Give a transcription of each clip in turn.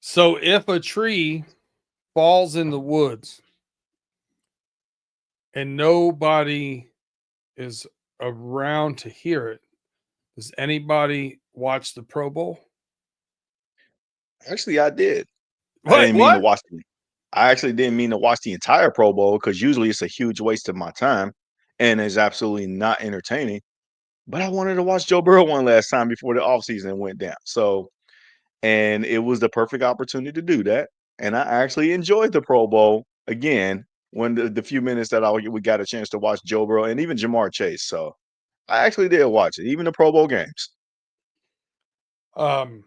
So if a tree falls in the woods and nobody is around to hear it, does anybody watch the Pro Bowl? Actually, I did. I What? didn't mean to What? watch the I actually didn't mean to watch the entire Pro Bowl because usually it's a huge waste of my time and is absolutely not entertaining. But I wanted to watch Joe Burrow one last time before the offseason went down. So, and it was the perfect opportunity to do that. And I actually enjoyed the Pro Bowl again when the few minutes that we got a chance to watch Joe Burrow and even Jamar Chase. So I actually did watch it, even the Pro Bowl games. Um,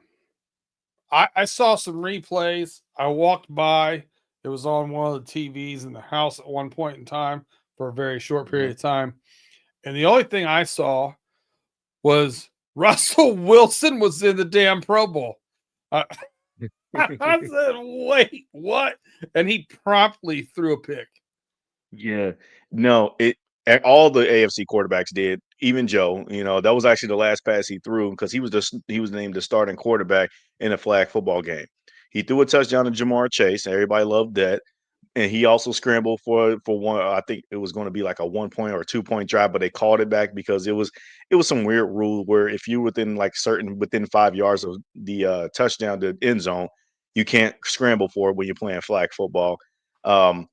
I saw some replays. I walked by. It was on one of the TVs in the house at one point in time for a very short period Mhm. of time. And the only thing I saw was Russell Wilson was in the damn Pro Bowl. I, I said, wait, what? And he promptly threw a pick. Yeah. No, all the AFC quarterbacks did, even Joe. That was actually the last pass he threw because he was named the starting quarterback in a flag football game. He threw a touchdown to Jamar Chase, and everybody loved that. And he also scrambled for one. I think it was going to be like a 1 point or a 2 point drive, but they called it back because it was some weird rule where if you within 5 yards of the touchdown to end zone, you can't scramble for it when you're playing flag football.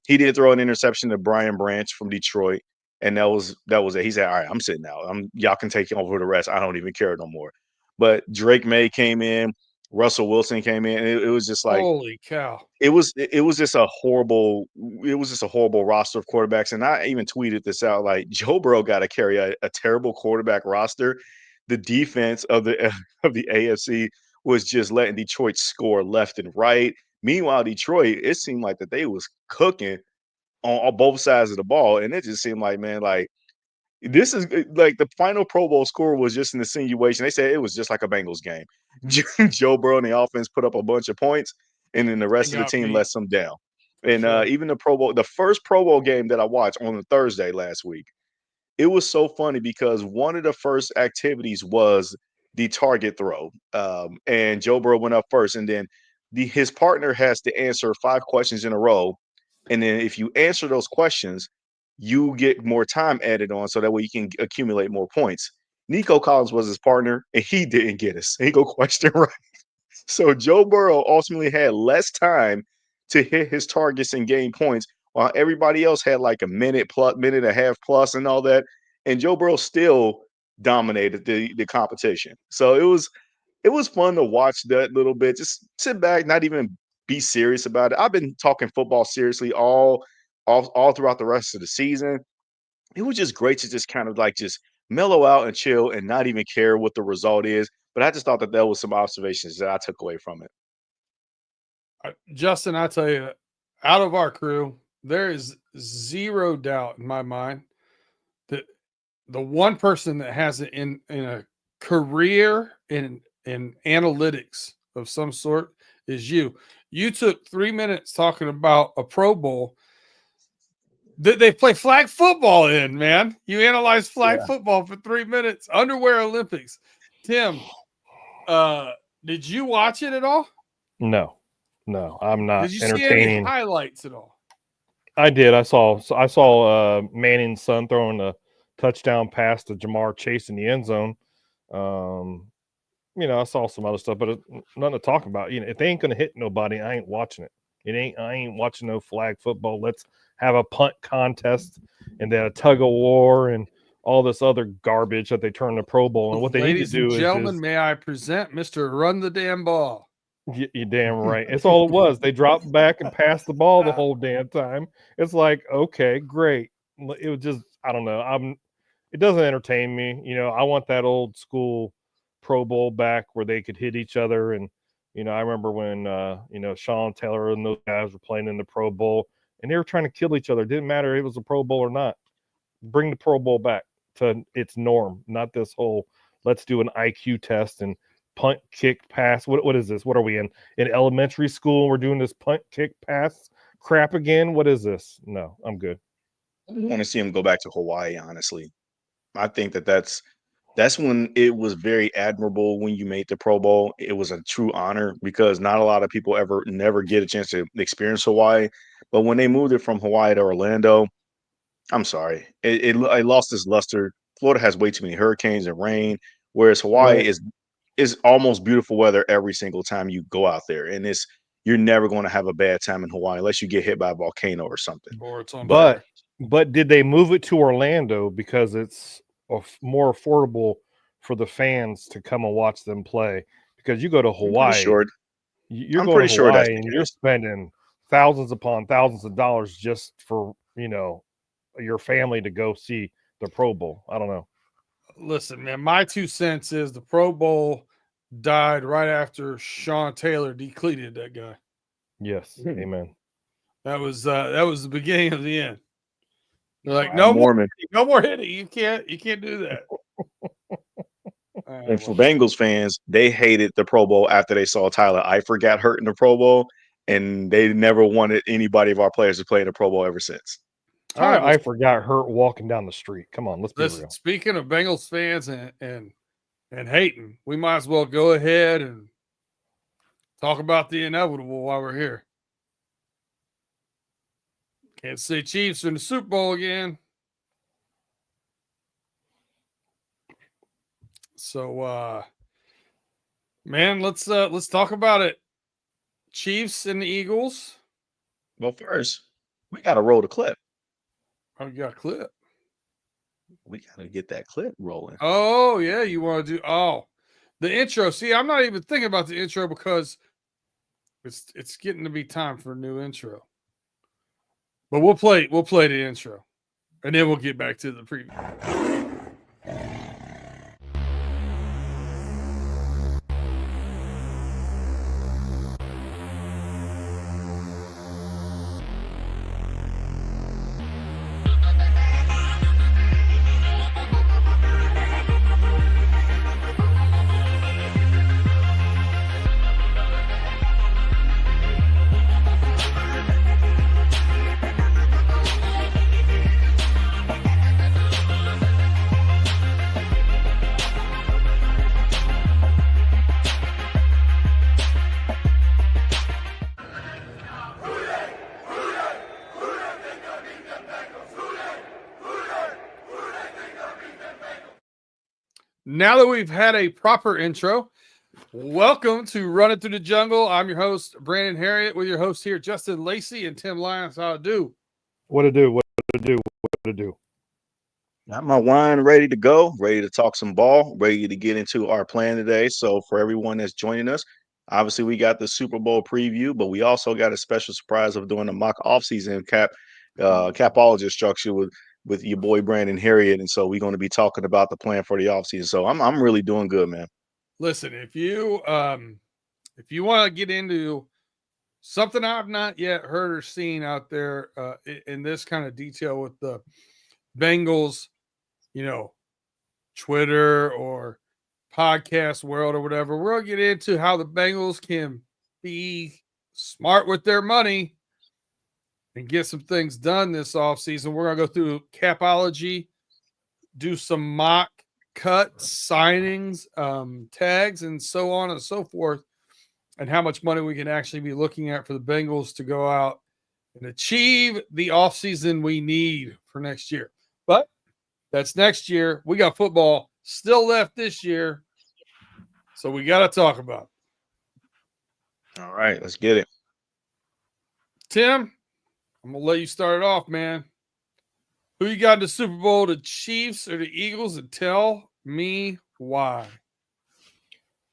He did throw an interception to Brian Branch from Detroit, and that was it. He said, "All right, I'm sitting out. Y'all can take over the rest. I don't even care no more." But Drake May came in, Russell Wilson came in. It was just like Holy cow. it was just a horrible roster of quarterbacks. And I even tweeted this out like Joe Burrow got to carry a terrible quarterback roster. The defense of the of the AFC was just letting Detroit score left and right. Meanwhile, Detroit, it seemed like that they was cooking on both sides of the ball, and it just seemed like, man, like this is like the final Pro Bowl score was just an insinuation. They said it was just like a Bengals game. Joe Burrow and the offense put up a bunch of points, and then the And rest of the got team beat lets them down. for And sure. even the first Pro Bowl game that I watched on the Thursday last week, it was so funny because one of the first activities was the target throw, and Joe Burrow went up first, and then his partner has to answer 5 questions in a row, and then if you answer those questions, you get more time added on, so that way you can accumulate more points. Nico Collins was his partner, and he didn't get a single question right. So Joe Burrow ultimately had less time to hit his targets and gain points, while everybody else had like a minute and a half plus, and all that. And Joe Burrow still dominated the competition. So it was fun to watch that little bit. Just sit back, not even be serious about it. I've been talking football seriously all throughout the rest of the season. It was just great to just kind of like just mellow out and chill and not even care what the result is. But I just thought that was some observations that I took away from it. Justin, I tell you, out of our crew, there is zero doubt in my mind that the one person that has it in a career in analytics of some sort is you. You took 3 minutes talking about a Pro Bowl that they play flag football in, man. You analyze flag Yeah. football for 3 minutes. Underwear Olympics. Tim, uh, did you watch it at all? No, no, I'm not Did you see any entertaining. highlights at all? I did. I saw Manning's son throwing a touchdown pass to Jamar Chase in the end zone. Um, I saw some other stuff, but nothing to talk about. If they ain't gonna hit nobody, I ain't watching it. I ain't watching no flag football. Let's have a punt contest and then a tug of war and all this other garbage that they turn the Pro Bowl. And what they need to Ladies and do is gentlemen, just may I present Mr. Run the Damn Ball? you damn right. It's all it was. They dropped back and passed the ball the whole damn time. It's like, okay, great. It was just, I don't know. It doesn't entertain me. I want that old school Pro Bowl back where they could hit each other. And, I remember when, Sean Taylor and those guys were playing in the Pro Bowl and they were trying to kill each other. It didn't matter if it was a Pro Bowl or not. Bring the Pro Bowl back to its norm, not this whole let's do an IQ test and punt, kick, pass. What is this? What are we in elementary school? We're doing this punt, kick, pass crap again. What is this? No, I'm good. I want to see him go back to Hawaii, honestly. I think that's that's when it was very admirable when you made the Pro Bowl. It was a true honor because not a lot of people never get a chance to experience Hawaii. But when they moved it from Hawaii to Orlando, I'm sorry, it lost its luster. Florida has way too many hurricanes and rain, whereas Hawaii Right. is almost beautiful weather every single time you go out there, and you're never going to have a bad time in Hawaii unless you get hit by a volcano or something. Or it's on But fire. but did they move it to Orlando because it's more affordable for the fans to come and watch them play? Because you go to I'm pretty Hawaii, sure. you're I'm going to pretty sure that's Hawaii the and you're case. spending thousands upon thousands of dollars just for your family to go see the Pro Bowl. I don't know. Listen, man, my 2 cents is the Pro Bowl died right after Sean Taylor decleated that guy. Yes, amen. That was the beginning of the end. They're like, I'm no Mormon. more hitting. You can't do that. And for Bengals fans, they hated the Pro Bowl after they saw Tyler Eifert got hurt in the Pro Bowl, and they never wanted anybody of our players to play in the Pro Bowl ever since. All right, I forgot hurt walking down the street. Come on, let's be listen, real. speaking of Bengals fans and hating, we might as well go ahead and talk about the inevitable while we're here. Kansas City Chiefs in the Super Bowl again. So man, let's talk about it. Chiefs and the Eagles. Well, first, we got to roll the clip. Oh, you got a clip. We got to get that clip rolling. Oh, yeah, you want to do the intro. See, I'm not even thinking about the intro because it's getting to be time for a new intro. But we'll play the intro. And then we'll get back to the preview. Now that we've had a proper intro, welcome to Runnin Thru the Jungle. I'm your host, Brandon Herriott, with your host here, Justin Lacey and Tim Lyons. How to do? What to do? What to do? What to do? Got my wine ready to go, ready to talk some ball, ready to get into our plan today. So for everyone that's joining us, obviously we got the Super Bowl preview, but we also got a special surprise of doing a mock offseason capologist structure with your boy Brandon Herriott. And so we're going to be talking about the plan for the offseason. So I'm really doing good, man. Listen, if you want to get into something I've not yet heard or seen out there in this kind of detail with the Bengals, Twitter or podcast world or whatever, we're going to get into how the Bengals can be smart with their money and get some things done this offseason. We're going to go through capology, do some mock cuts, signings, tags, and so on and so forth, and how much money we can actually be looking at for the Bengals to go out and achieve the offseason we need for next year. But that's next year. We got football still left this year, so we got to talk about it. All right, let's get it. Tim, I'm going to let you start it off, man. Who you got in the Super Bowl, the Chiefs or the Eagles, and tell me why.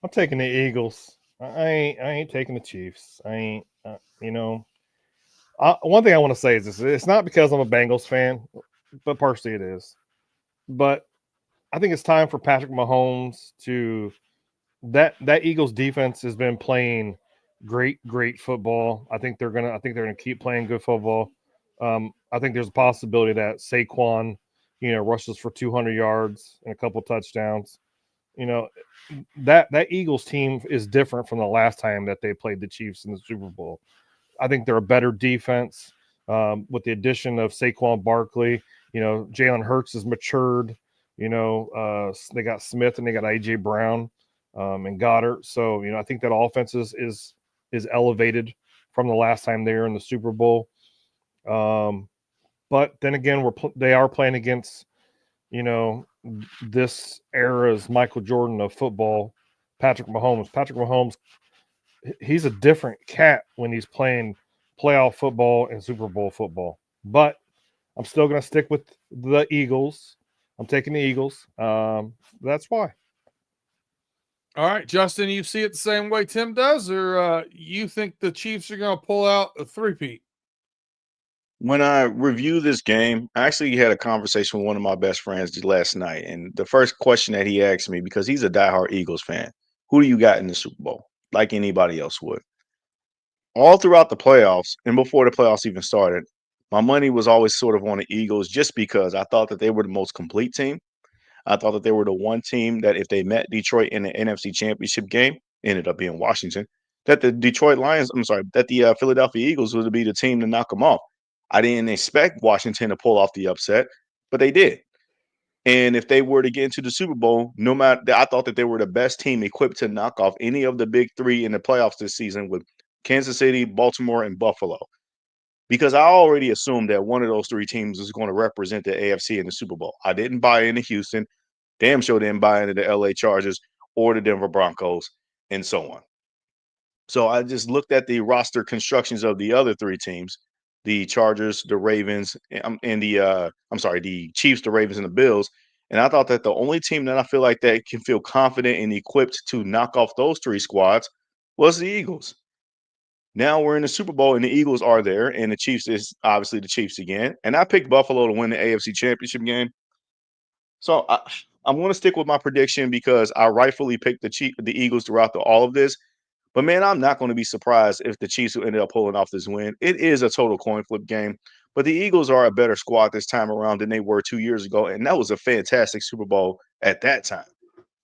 I'm taking the Eagles. I ain't taking the Chiefs. I ain't, one thing I want to say is this. It's not because I'm a Bengals fan, but partially it is. But I think it's time for Patrick Mahomes to that Eagles defense has been playing great football. I think they're gonna keep playing good football. I think there's a possibility that Saquon, rushes for 200 yards and a couple touchdowns. That Eagles team is different from the last time that they played the Chiefs in the Super Bowl. I think they're a better defense with the addition of Saquon Barkley. Jalen Hurts has matured. You know, they got Smith and they got AJ Brown and Goddard. So I think that offense is elevated from the last time they were in the Super Bowl. But then again, they are playing against this era's Michael Jordan of football, Patrick Mahomes. Patrick Mahomes, he's a different cat when he's playing playoff football and Super Bowl football. But I'm still going to stick with the Eagles. I'm taking the Eagles. That's why. All right, Justin, you see it the same way Tim does, or you think the Chiefs are going to pull out a three-peat? When I review this game, I actually had a conversation with one of my best friends last night. And the first question that he asked me, because he's a diehard Eagles fan, who do you got in the Super Bowl? Like anybody else would. All throughout the playoffs and before the playoffs even started, my money was always sort of on the Eagles just because I thought that they were the most complete team. I thought that they were the one team that if they met Detroit in the NFC Championship game, ended up being Washington, that the that the Philadelphia Eagles would be the team to knock them off. I didn't expect Washington to pull off the upset, but they did. And if they were to get into the Super Bowl, no matter, I thought that they were the best team equipped to knock off any of the big three in the playoffs this season with Kansas City, Baltimore, and Buffalo. Because I already assumed that one of those three teams was going to represent the AFC in the Super Bowl. I didn't buy into Houston. Damn sure didn't buy into the LA Chargers or the Denver Broncos, and so on. So I just looked at the roster constructions of the other three teams, the Chargers, the Ravens, and the Chiefs, the Ravens, and the Bills. And I thought that the only team that I feel like that can feel confident and equipped to knock off those three squads was the Eagles. Now we're in the Super Bowl and the Eagles are there, and the Chiefs is obviously the Chiefs again. And I picked Buffalo to win the AFC Championship game. So I'm going to stick with my prediction because I rightfully picked the Eagles throughout all of this. But man, I'm not going to be surprised if the Chiefs ended up pulling off this win. It is a total coin flip game, but the Eagles are a better squad this time around than they were 2 years ago, and that was a fantastic Super Bowl at that time.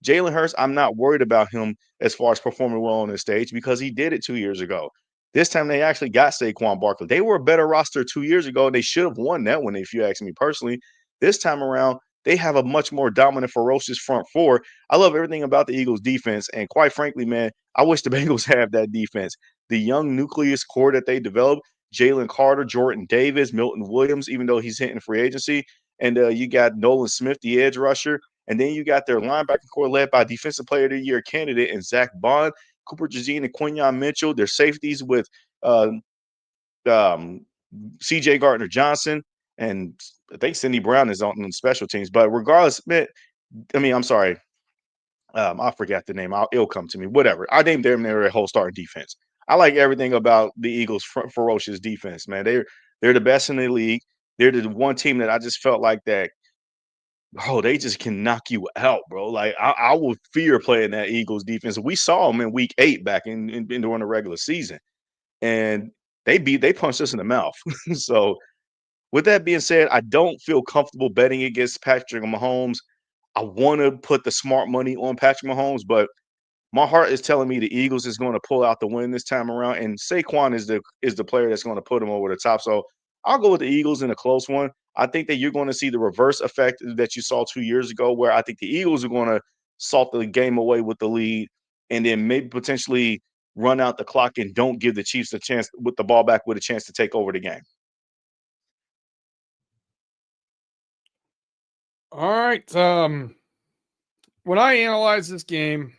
Jalen Hurts, I'm not worried about him as far as performing well on the stage because he did it 2 years ago. This time they actually got Saquon Barkley. They were a better roster 2 years ago. They should have won that one, if you ask me personally. This time around, they have a much more dominant, ferocious front four. I love everything about the Eagles defense. And quite frankly, man, I wish the Bengals have that defense. The young nucleus core that they developed, Jalen Carter, Jordan Davis, Milton Williams, even though he's hitting free agency. And you got Nolan Smith, the edge rusher. And then you got their linebacker core led by Defensive Player of the Year candidate and Zach Bond, Cooper Jazine, and Quinyon Mitchell. Their safeties with C.J. Gardner Johnson, and I think Cindy Brown is on special teams. But regardless, I'm sorry. I forgot the name. It'll come to me. Whatever. I named them their whole starting defense. I like everything about the Eagles' ferocious defense, man. They're the best in the league. They're the one team that I just felt like that. Oh, they just can knock you out, bro. Like I would fear playing that Eagles defense. We saw them in Week 8 back in during the regular season, and they punched us in the mouth. So, with that being said, I don't feel comfortable betting against Patrick Mahomes. I want to put the smart money on Patrick Mahomes, but my heart is telling me the Eagles is going to pull out the win this time around, and Saquon is the player that's going to put them over the top. So I'll go with the Eagles in a close one. I think that you're going to see the reverse effect that you saw 2 years ago, where I think the Eagles are going to salt the game away with the lead, and then maybe potentially run out the clock and don't give the Chiefs a chance with the ball back with a chance to take over the game. All right. When I analyze this game,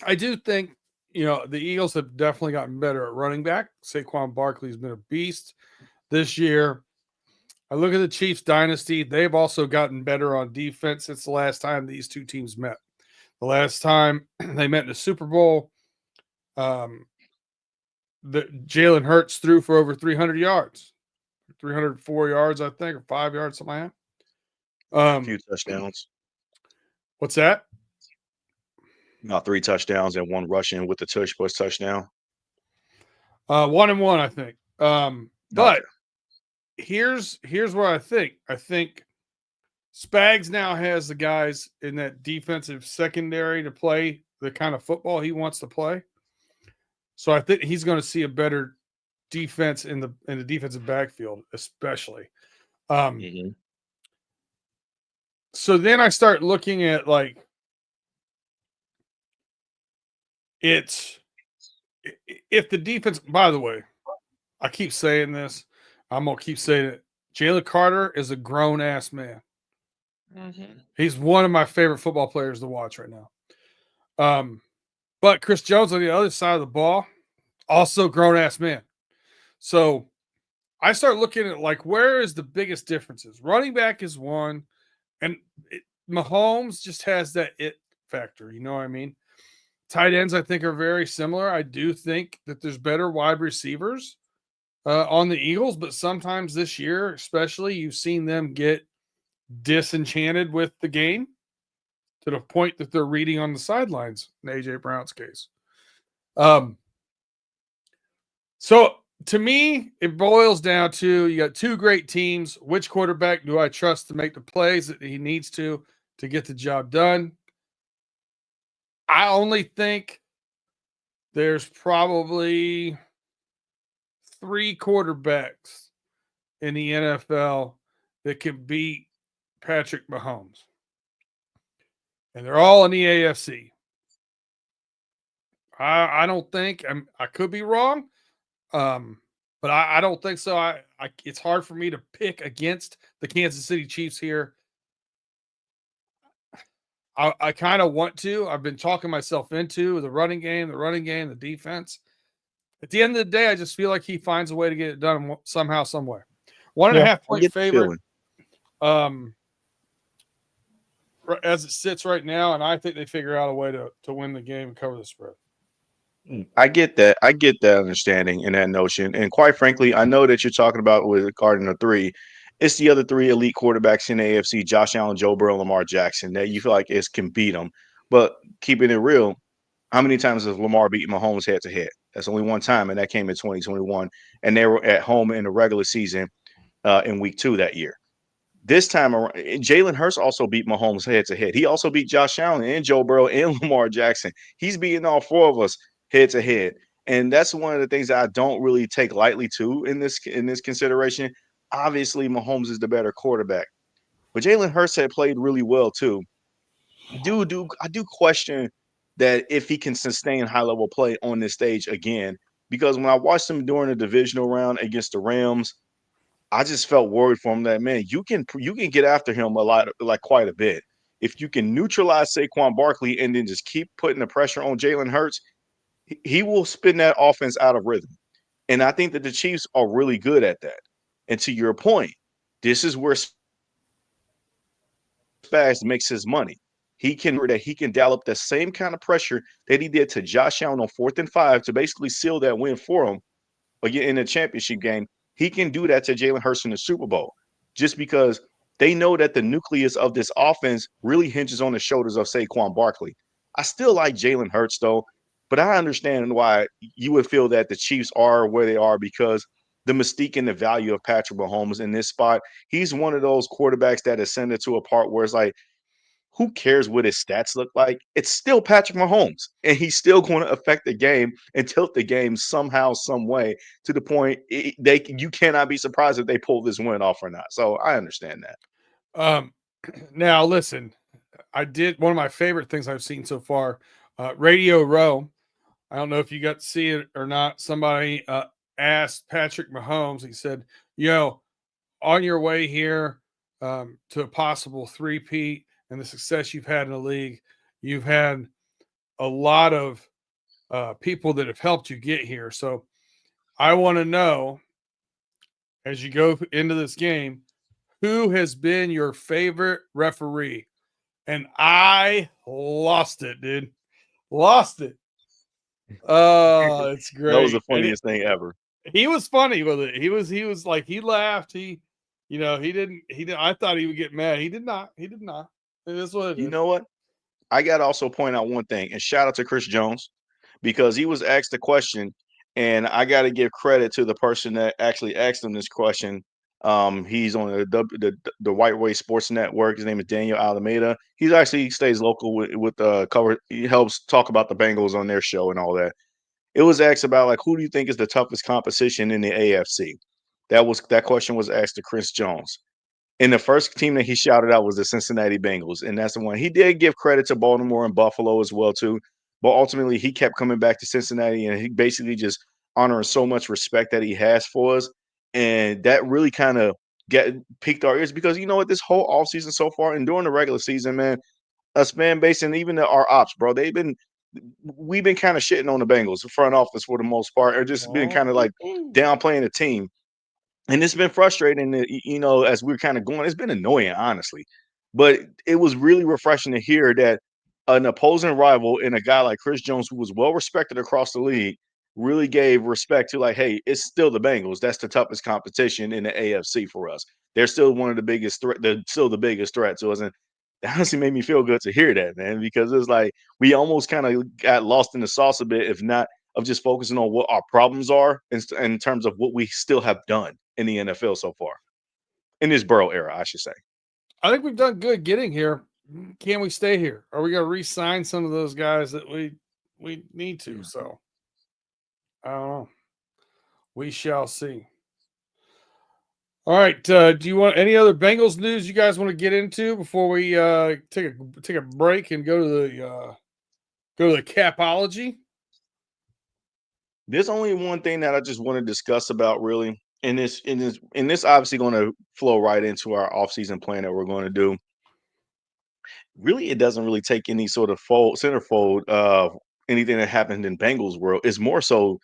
I do think, the Eagles have definitely gotten better at running back. Saquon Barkley's been a beast this year. I look at the Chiefs dynasty. They've also gotten better on defense since the last time these two teams met. The last time they met in the Super Bowl, the Jalen Hurts threw for over 300 yards, 304 yards, I think, or 5 yards, something like that. A few touchdowns. What's that? About 3 touchdowns and 1 rushing with the tush push touchdown. 1-1, I think. But Okay. here's what I think. I think Spags now has the guys in that defensive secondary to play the kind of football he wants to play. So I think he's going to see a better defense in the defensive backfield, especially. So then I start looking at like it's if the defense. By the way, I keep saying this. I'm gonna keep saying it. Jalen Carter is a grown ass man. Mm-hmm. He's one of my favorite football players to watch right now. But Chris Jones on the other side of the ball, also grown ass man. So I start looking at like where is the biggest differences? Running back is one, and Mahomes just has that it factor. You know what I mean? Tight ends, I think, are very similar. I do think that there's better wide receivers on the Eagles, but sometimes this year, especially, you've seen them get disenchanted with the game to the point that they're reading on the sidelines in AJ Brown's case. So to me, it boils down to you got two great teams. Which quarterback do I trust to make the plays that he needs to get the job done? I only think there's probably 3 quarterbacks in the NFL that can beat Patrick Mahomes. And they're all in the AFC. I don't think I could be wrong. But I don't think so. I it's hard for me to pick against the Kansas City Chiefs here. I kind of want to. I've been talking myself into the running game, the defense. At the end of the day, I just feel like he finds a way to get it done somehow, some way. 1.5 point favorite. As it sits right now, and I think they figure out a way to win the game and cover the spread. I get that. I get that understanding and that notion. And quite frankly, I know that you're talking about with regarding the 3. It's the other 3 elite quarterbacks in the AFC: Josh Allen, Joe Burrow, Lamar Jackson, that you feel like can beat them. But keeping it real, how many times has Lamar beaten Mahomes head to head? That's only one time, and that came in 2021. And they were at home in the regular season in week 2 that year. This time around, Jalen Hurts also beat Mahomes head to head. He also beat Josh Allen and Joe Burrow and Lamar Jackson. He's beating all 4 of us head to head. And that's one of the things that I don't really take lightly to in this consideration. Obviously, Mahomes is the better quarterback. But Jalen Hurts had played really well too. I do question that if he can sustain high level play on this stage again, because when I watched him during the divisional round against the Rams, I just felt worried for him that, man, you can get after him a lot, like quite a bit. If you can neutralize Saquon Barkley and then just keep putting the pressure on Jalen Hurts, he will spin that offense out of rhythm. And I think that the Chiefs are really good at that. And to your point, this is where Spags makes his money. He can dial up the same kind of pressure that he did to Josh Allen on 4th and 5 to basically seal that win for him again in the championship game. He can do that to Jalen Hurts in the Super Bowl just because they know that the nucleus of this offense really hinges on the shoulders of Saquon Barkley. I still like Jalen Hurts, though, but I understand why you would feel that the Chiefs are where they are because the mystique and the value of Patrick Mahomes in this spot. He's one of those quarterbacks that ascended to a part where it's like, who cares what his stats look like? It's still Patrick Mahomes, and he's still going to affect the game and tilt the game somehow, some way to the point you cannot be surprised if they pull this win off or not. So I understand that. Now listen, I did one of my favorite things I've seen so far. Radio Row. I don't know if you got to see it or not. Somebody asked Patrick Mahomes. He said, on your way here to a possible 3-peat and the success you've had in the league, you've had a lot of people that have helped you get here. So I want to know, as you go into this game, who has been your favorite referee? And I lost it, dude. Lost it. Oh, it's great. That was the funniest thing ever. He was funny with it. He was like, he laughed. He didn't. I thought he would get mad. He did not. It is what it is. You know what? I got to also point out one thing, and shout out to Chris Jones because he was asked a question, and I got to give credit to the person that actually asked him this question. He's on the White Way Sports Network. His name is Daniel Alameda. He stays local with cover. He helps talk about the Bengals on their show and all that. It was asked about like who do you think is the toughest competition in the AFC? That question was asked to Chris Jones. And the first team that he shouted out was the Cincinnati Bengals, and that's the one. He did give credit to Baltimore and Buffalo as well too, but ultimately he kept coming back to Cincinnati, and he basically just honoring so much respect that he has for us, and that really kind of get piqued our ears because you know what, this whole offseason so far and during the regular season, man, us fan base and even our ops, bro, we've been kind of shitting on the Bengals, the front office for the most part, or just been kind of like downplaying the team. And it's been frustrating that, you know, as we're kind of going, it's been annoying, honestly. But it was really refreshing to hear that an opposing rival and a guy like Chris Jones, who was well respected across the league, really gave respect to like, hey, it's still the Bengals. That's the toughest competition in the AFC for us. They're still one of the biggest threat. They're still the biggest threat to us. And that honestly made me feel good to hear that, man, because it's like we almost kind of got lost in the sauce a bit, if not of just focusing on what our problems are in terms of what we still have done in the NFL so far, in this Burrow era, I should say. I think we've done good getting here. Can we stay here? Are we going to re-sign some of those guys that we need to? So I don't know. We shall see. All right. Do you want any other Bengals news you guys want to get into before we take a break and go to the capology? There's only one thing that I just want to discuss about really, and this obviously going to flow right into our offseason plan that we're going to do. Really, it doesn't really take any sort of centerfold of anything that happened in Bengals world. It's more so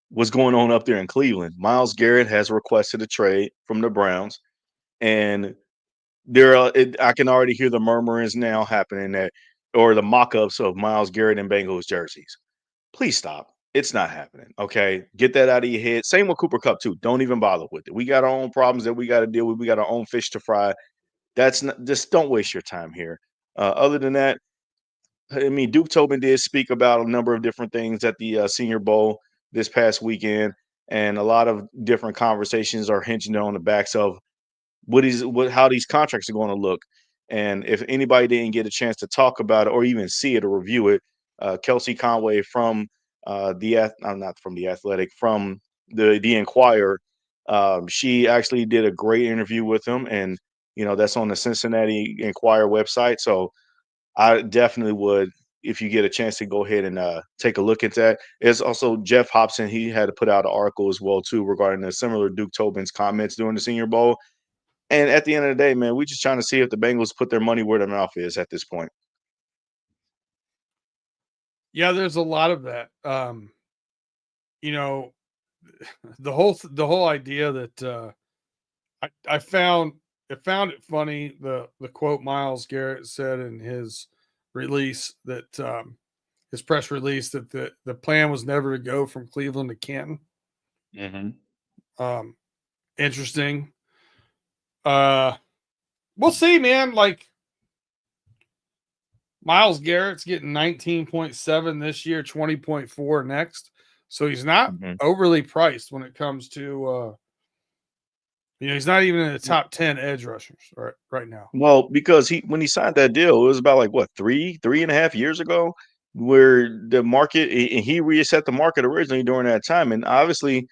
what's going on up there in Cleveland. Myles Garrett has requested a trade from the Browns, and I can already hear the murmurings now happening that, or the mock-ups of Myles Garrett and Bengals jerseys. Please stop. It's not happening. Okay. Get that out of your head. Same with Cooper Cup, too. Don't even bother with it. We got our own problems that we got to deal with. We got our own fish to fry. That's not, just don't waste your time here. Other than that, I mean, Duke Tobin did speak about a number of different things at the Senior Bowl this past weekend, and a lot of different conversations are hinging on the backs of how these contracts are going to look. And if anybody didn't get a chance to talk about it or even see it or review it, Kelsey Conway from not from the Athletic, from the Inquirer, she actually did a great interview with him, and you know that's on the Cincinnati Inquirer website. So I definitely would, if you get a chance to go ahead and take a look at that. There's also Jeff Hobson. He had to put out an article as well too regarding the similar Duke Tobin's comments during the Senior Bowl. And at the end of the day, man, we're just trying to see if the Bengals put their money where their mouth is at this point. Yeah, there's a lot of that. You know, the whole idea that I found it funny the quote Myles Garrett said in his release that his press release that the plan was never to go from Cleveland to Canton. Mm-hmm. Interesting. We'll see, man. Like Myles Garrett's getting 19.7 this year, 20.4 next. So he's not overly priced when it comes to he's not even in the top 10 edge rushers right now. Well, because when he signed that deal, it was about like what, 3.5 years ago, where the market, and he reset the market originally during that time. And obviously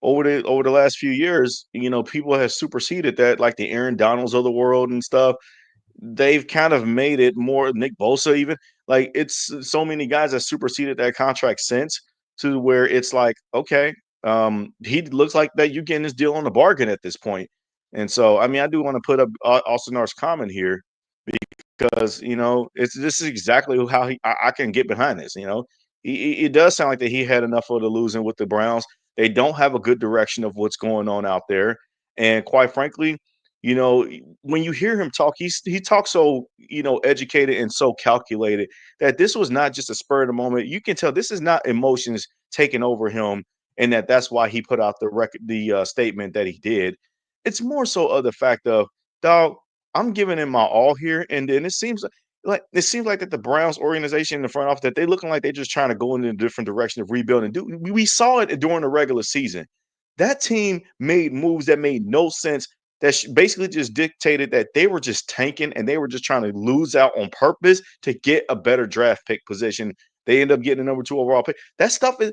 over the last few years, you know, people have superseded that, like the Aaron Donalds of the world and stuff. They've kind of made it more, Nick Bosa even, like it's so many guys that superseded that contract since, to where it's like, okay, he looks like that you're getting this deal on the bargain at this point. And so, I mean, I do want to put up Austin R's comment here, because you know this is exactly how I can get behind this. You know, it does sound like that he had enough of the losing with the Browns. They don't have a good direction of what's going on out there, and quite frankly, you know, when you hear him talk, he talks so, you know, educated and so calculated, that this was not just a spur of the moment. You can tell this is not emotions taking over him, and that's why he put out the statement that he did. It's more so of the fact of, dog, I'm giving him my all here, and then it seems like that the Browns organization in the front office, that they looking like they're just trying to go in a different direction of rebuilding. We saw it during the regular season. That team made moves that made no sense, that basically just dictated that they were just tanking and they were just trying to lose out on purpose to get a better draft pick position. They end up getting a number 2 overall pick. That stuff is,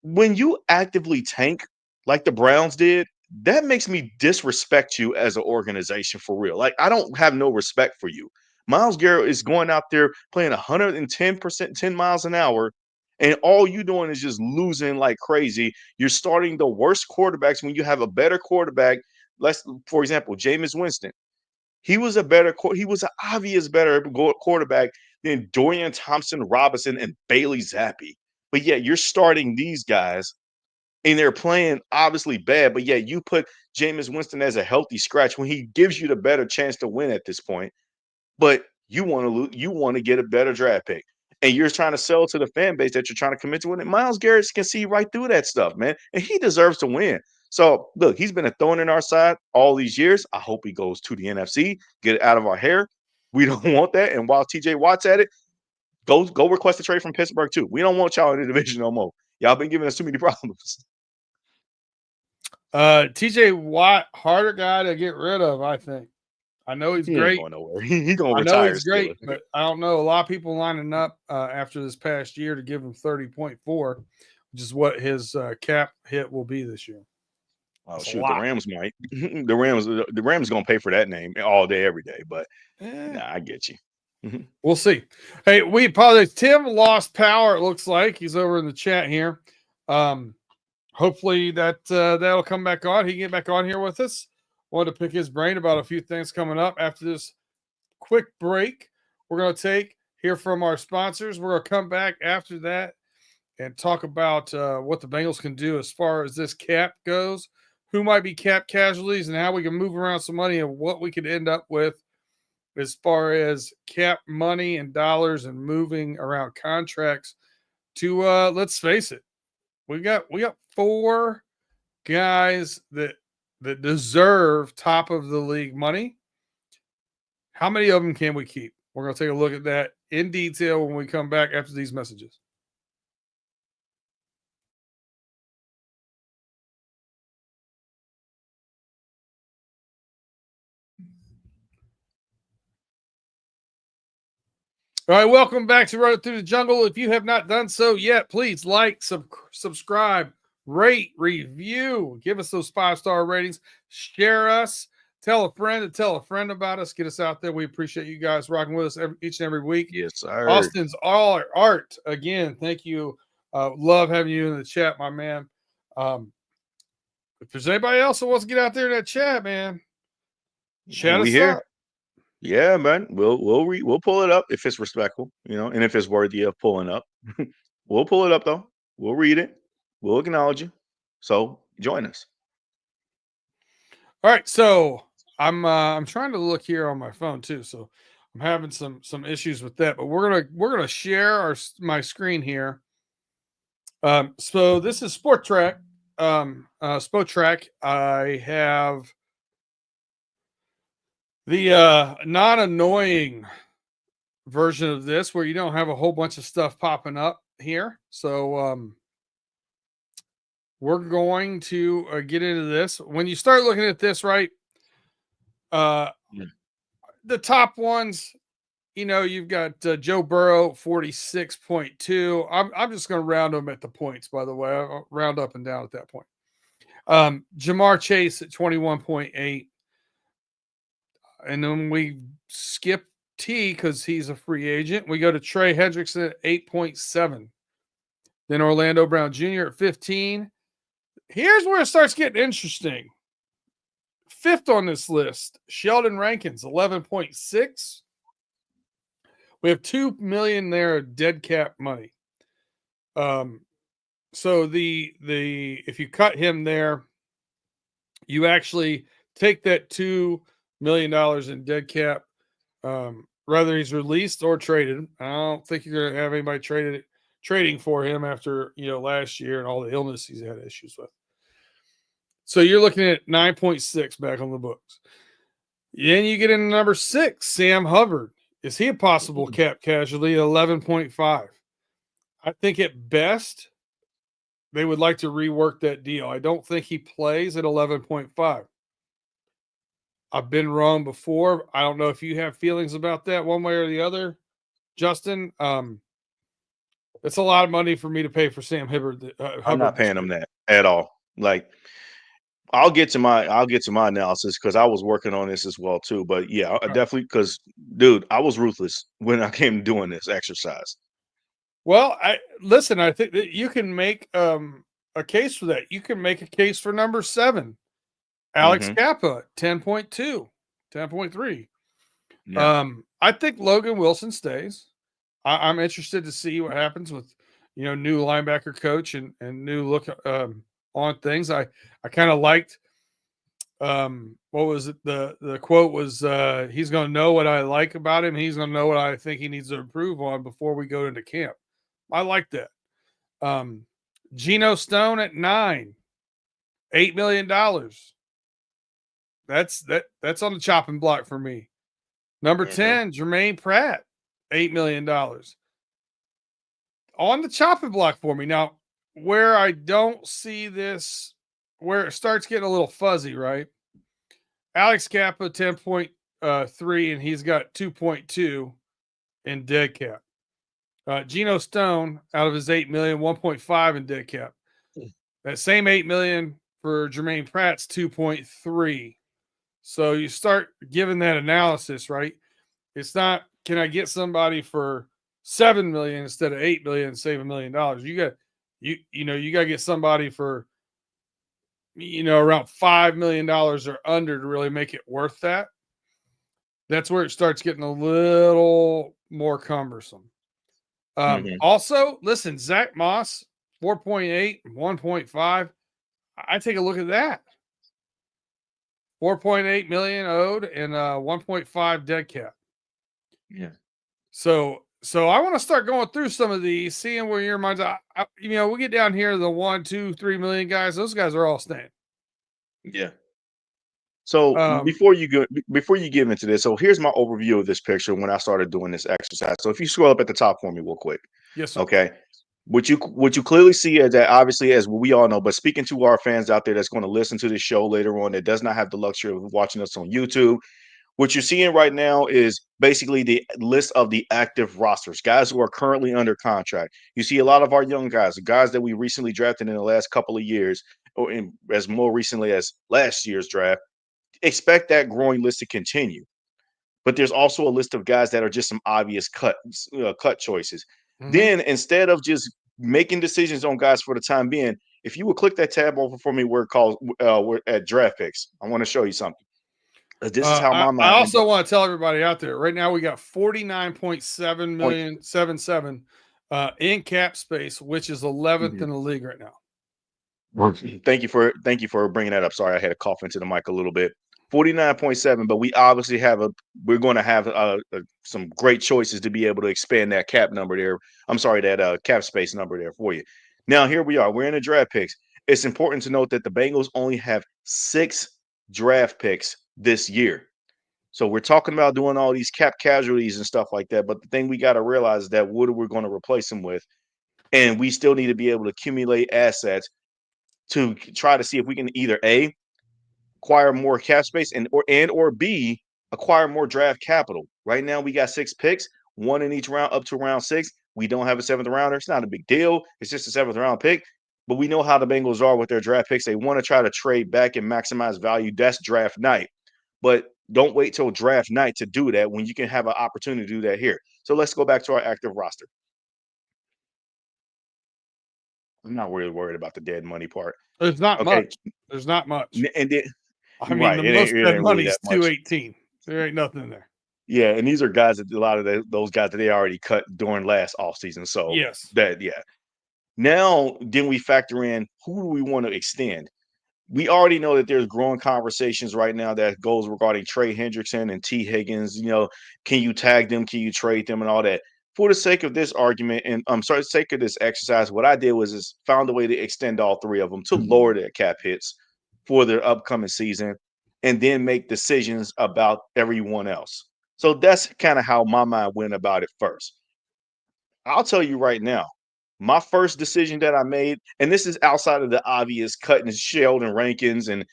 when you actively tank like the Browns did, that makes me disrespect you as an organization for real. Like, I don't have no respect for you. Myles Garrett is going out there playing 110%, 10 miles an hour, and all you doing is just losing like crazy. You're starting the worst quarterbacks when you have a better quarterback. Let's, for example, Jameis Winston. He was he was an obvious better quarterback than Dorian Thompson Robinson and Bailey Zappi. But yet you're starting these guys and they're playing obviously bad, but yet you put Jameis Winston as a healthy scratch when he gives you the better chance to win at this point. But you want to lose, you want to get a better draft pick. And you're trying to sell to the fan base that you're trying to commit to it. And Myles Garrett can see right through that stuff, man. And he deserves to win. So look, he's been a thorn in our side all these years. I hope he goes to the NFC, get it out of our hair. We don't want that. And while TJ Watt's at it, go request a trade from Pittsburgh too. We don't want y'all in the division no more. Y'all been giving us too many problems. TJ Watt, harder guy to get rid of, I think. I know he's great. Ain't going nowhere. He's going to I know retire. he's great, but I don't know. A lot of people lining up after this past year to give him 30.4, which is what his cap hit will be this year. Oh shoot, the Rams might. The Rams going to pay for that name all day, every day. But nah, I get you. We'll see. Hey, we apologize. Tim lost power. It looks like he's over in the chat here. Hopefully that'll come back on. He can get back on here with us. Wanted to pick his brain about a few things coming up after this quick break. We're going to hear from our sponsors. We're going to come back after that and talk about what the Bengals can do as far as this cap goes, who might be cap casualties, and how we can move around some money and what we could end up with as far as cap money and dollars and moving around contracts to let's face it, we got 4 guys that deserve top of the league money. How many of them can we keep? We're going to take a look at that in detail when we come back after these messages. All right, welcome back to Runnin Thru the Jungle. If you have not done so yet, please like, subscribe, rate, review, give us those 5-star ratings, share us, tell a friend to tell a friend about us, get us out there. We appreciate you guys rocking with us each and every week. Yes, sir. Austin's all art again. Thank you. Love having you in the chat, my man. If there's anybody else that wants to get out there in that chat, man, chat us up. Yeah, man. We'll pull it up if it's respectful, and if it's worthy of pulling up. We'll pull it up though. We'll read it. We'll acknowledge you. So join us. All right. So I'm trying to look here on my phone too. So I'm having some issues with that, but we're gonna share my screen here. So this is Sport Track. Sport Track. I have the non-annoying version of this where you don't have a whole bunch of stuff popping up here. So we're going to get into this. When you start looking at this, right, the top ones, you've got Joe Burrow, 46.2. I'm just going to round them at the points, by the way. I'll round up and down at that point. Jamar Chase at 21.8. And then we skip T because he's a free agent. We go to Trey Hendrickson at 8.7. Then Orlando Brown Jr. at 15. Here's where it starts getting interesting. 5th on this list, Sheldon Rankins, 11.6. We have $2 million there dead cap money. So the if you cut him there, you actually take that $2 million in dead cap, whether he's released or traded. I don't think you're going to have anybody trading for him after last year and all the illness he's had issues with. So you're looking at 9.6 back on the books. Then you get into number 6, Sam Hubbard. Is he a possible cap casualty at 11.5? I think at best they would like to rework that deal. I don't think he plays at 11.5. I've been wrong before. I don't know if you have feelings about that one way or the other, Justin. It's a lot of money for me to pay for Sam Hubbard. I'm not paying him that at all. Like, I'll get to my analysis because I was working on this as well too. But yeah, I definitely, because dude, I was ruthless when I came to doing this exercise. Well, I think that you can make a case for that. You can make a case for number 7, Alex Mhm. Kappa, 10.2, 10.3. Yeah. I think Logan Wilson stays. I'm interested to see what happens with, new linebacker coach and new look on things. I kind of liked what was it? The quote was he's going to know what I like about him. He's going to know what I think he needs to improve on before we go into camp. I like that. Geno Stone at 9, $8 million. That's on the chopping block for me. Number 10, Jermaine Pratt, $8 million. On the chopping block for me. Now, where I don't see this, where it starts getting a little fuzzy, right? Alex Kappa, 10.3, and he's got 2.2 in dead cap. Geno Stone, out of his 8 million, 1.5 in dead cap. That same 8 million for Jermaine Pratt's 2.3. So you start giving that analysis, right? It's not, can I get somebody for 7 million instead of 8 million and save $1 million? You got you got to get somebody for around $5 million or under to really make it worth that. That's where it starts getting a little more cumbersome. Also, listen, Zach Moss, 4.8, 1.5. I take a look at that. 4.8 million owed and 1.5 dead cap. Yeah. So I want to start going through some of these, seeing where your mind's at. We get down here, the 1, 2, 3 million guys. Those guys are all staying. Yeah. So before you get into this, so here's my overview of this picture when I started doing this exercise. So if you scroll up at the top for me real quick. Yes, sir. Okay. What you clearly see is that, obviously, as we all know, but speaking to our fans out there that's going to listen to this show later on that does not have the luxury of watching us on YouTube, what you're seeing right now is basically the list of the active rosters, guys who are currently under contract. You see a lot of our young guys, the guys that we recently drafted in the last couple of years, or as more recently as last year's draft. Expect that growing list to continue. But there's also a list of guys that are just some obvious cut choices. Mm-hmm. Then, instead of just making decisions on guys for the time being, if you would click that tab over for me where it calls we're at draft picks, I want to show you something. This is how my mind. I also want to tell everybody out there right now we got 49.7 million 77 in cap space, which is 11th in the league right now. Thank you for bringing that up. Sorry, I had to cough into the mic a little bit. 49.7, but we obviously we're going to have some great choices to be able to expand that cap number there. I'm sorry, that cap space number there for you. Now, here we are. We're in the draft picks. It's important to note that the Bengals only have 6 draft picks this year. So we're talking about doing all these cap casualties and stuff like that. But the thing we got to realize is that what are we going to replace them with? And we still need to be able to accumulate assets to try to see if we can either A, acquire more cap space and or B, acquire more draft capital. Right now we got 6 picks, 1 in each round up to round 6. We don't have a 7th rounder. It's not a big deal. It's just a 7th round pick. But we know how the Bengals are with their draft picks. They want to try to trade back and maximize value. That's draft night. But don't wait till draft night to do that when you can have an opportunity to do that here. So let's go back to our active roster. I'm not really worried about the dead money part. There's not much. There's not much. And then, I mean, the most dead money is 218. There ain't nothing there. Yeah, and these are guys that a lot of those guys that they already cut during last offseason. So yes, Now then we factor in who do we want to extend. We already know that there's growing conversations right now that goes regarding Trey Hendrickson and T. Higgins. Can you tag them? Can you trade them and all that? For the sake of this argument and sake of this exercise, what I did was found a way to extend all 3 of them to lower their cap hits for their upcoming season and then make decisions about everyone else. So that's kind of how my mind went about it first. I'll tell you right now, my first decision that I made, and this is outside of the obvious cutting Sheldon Rankins and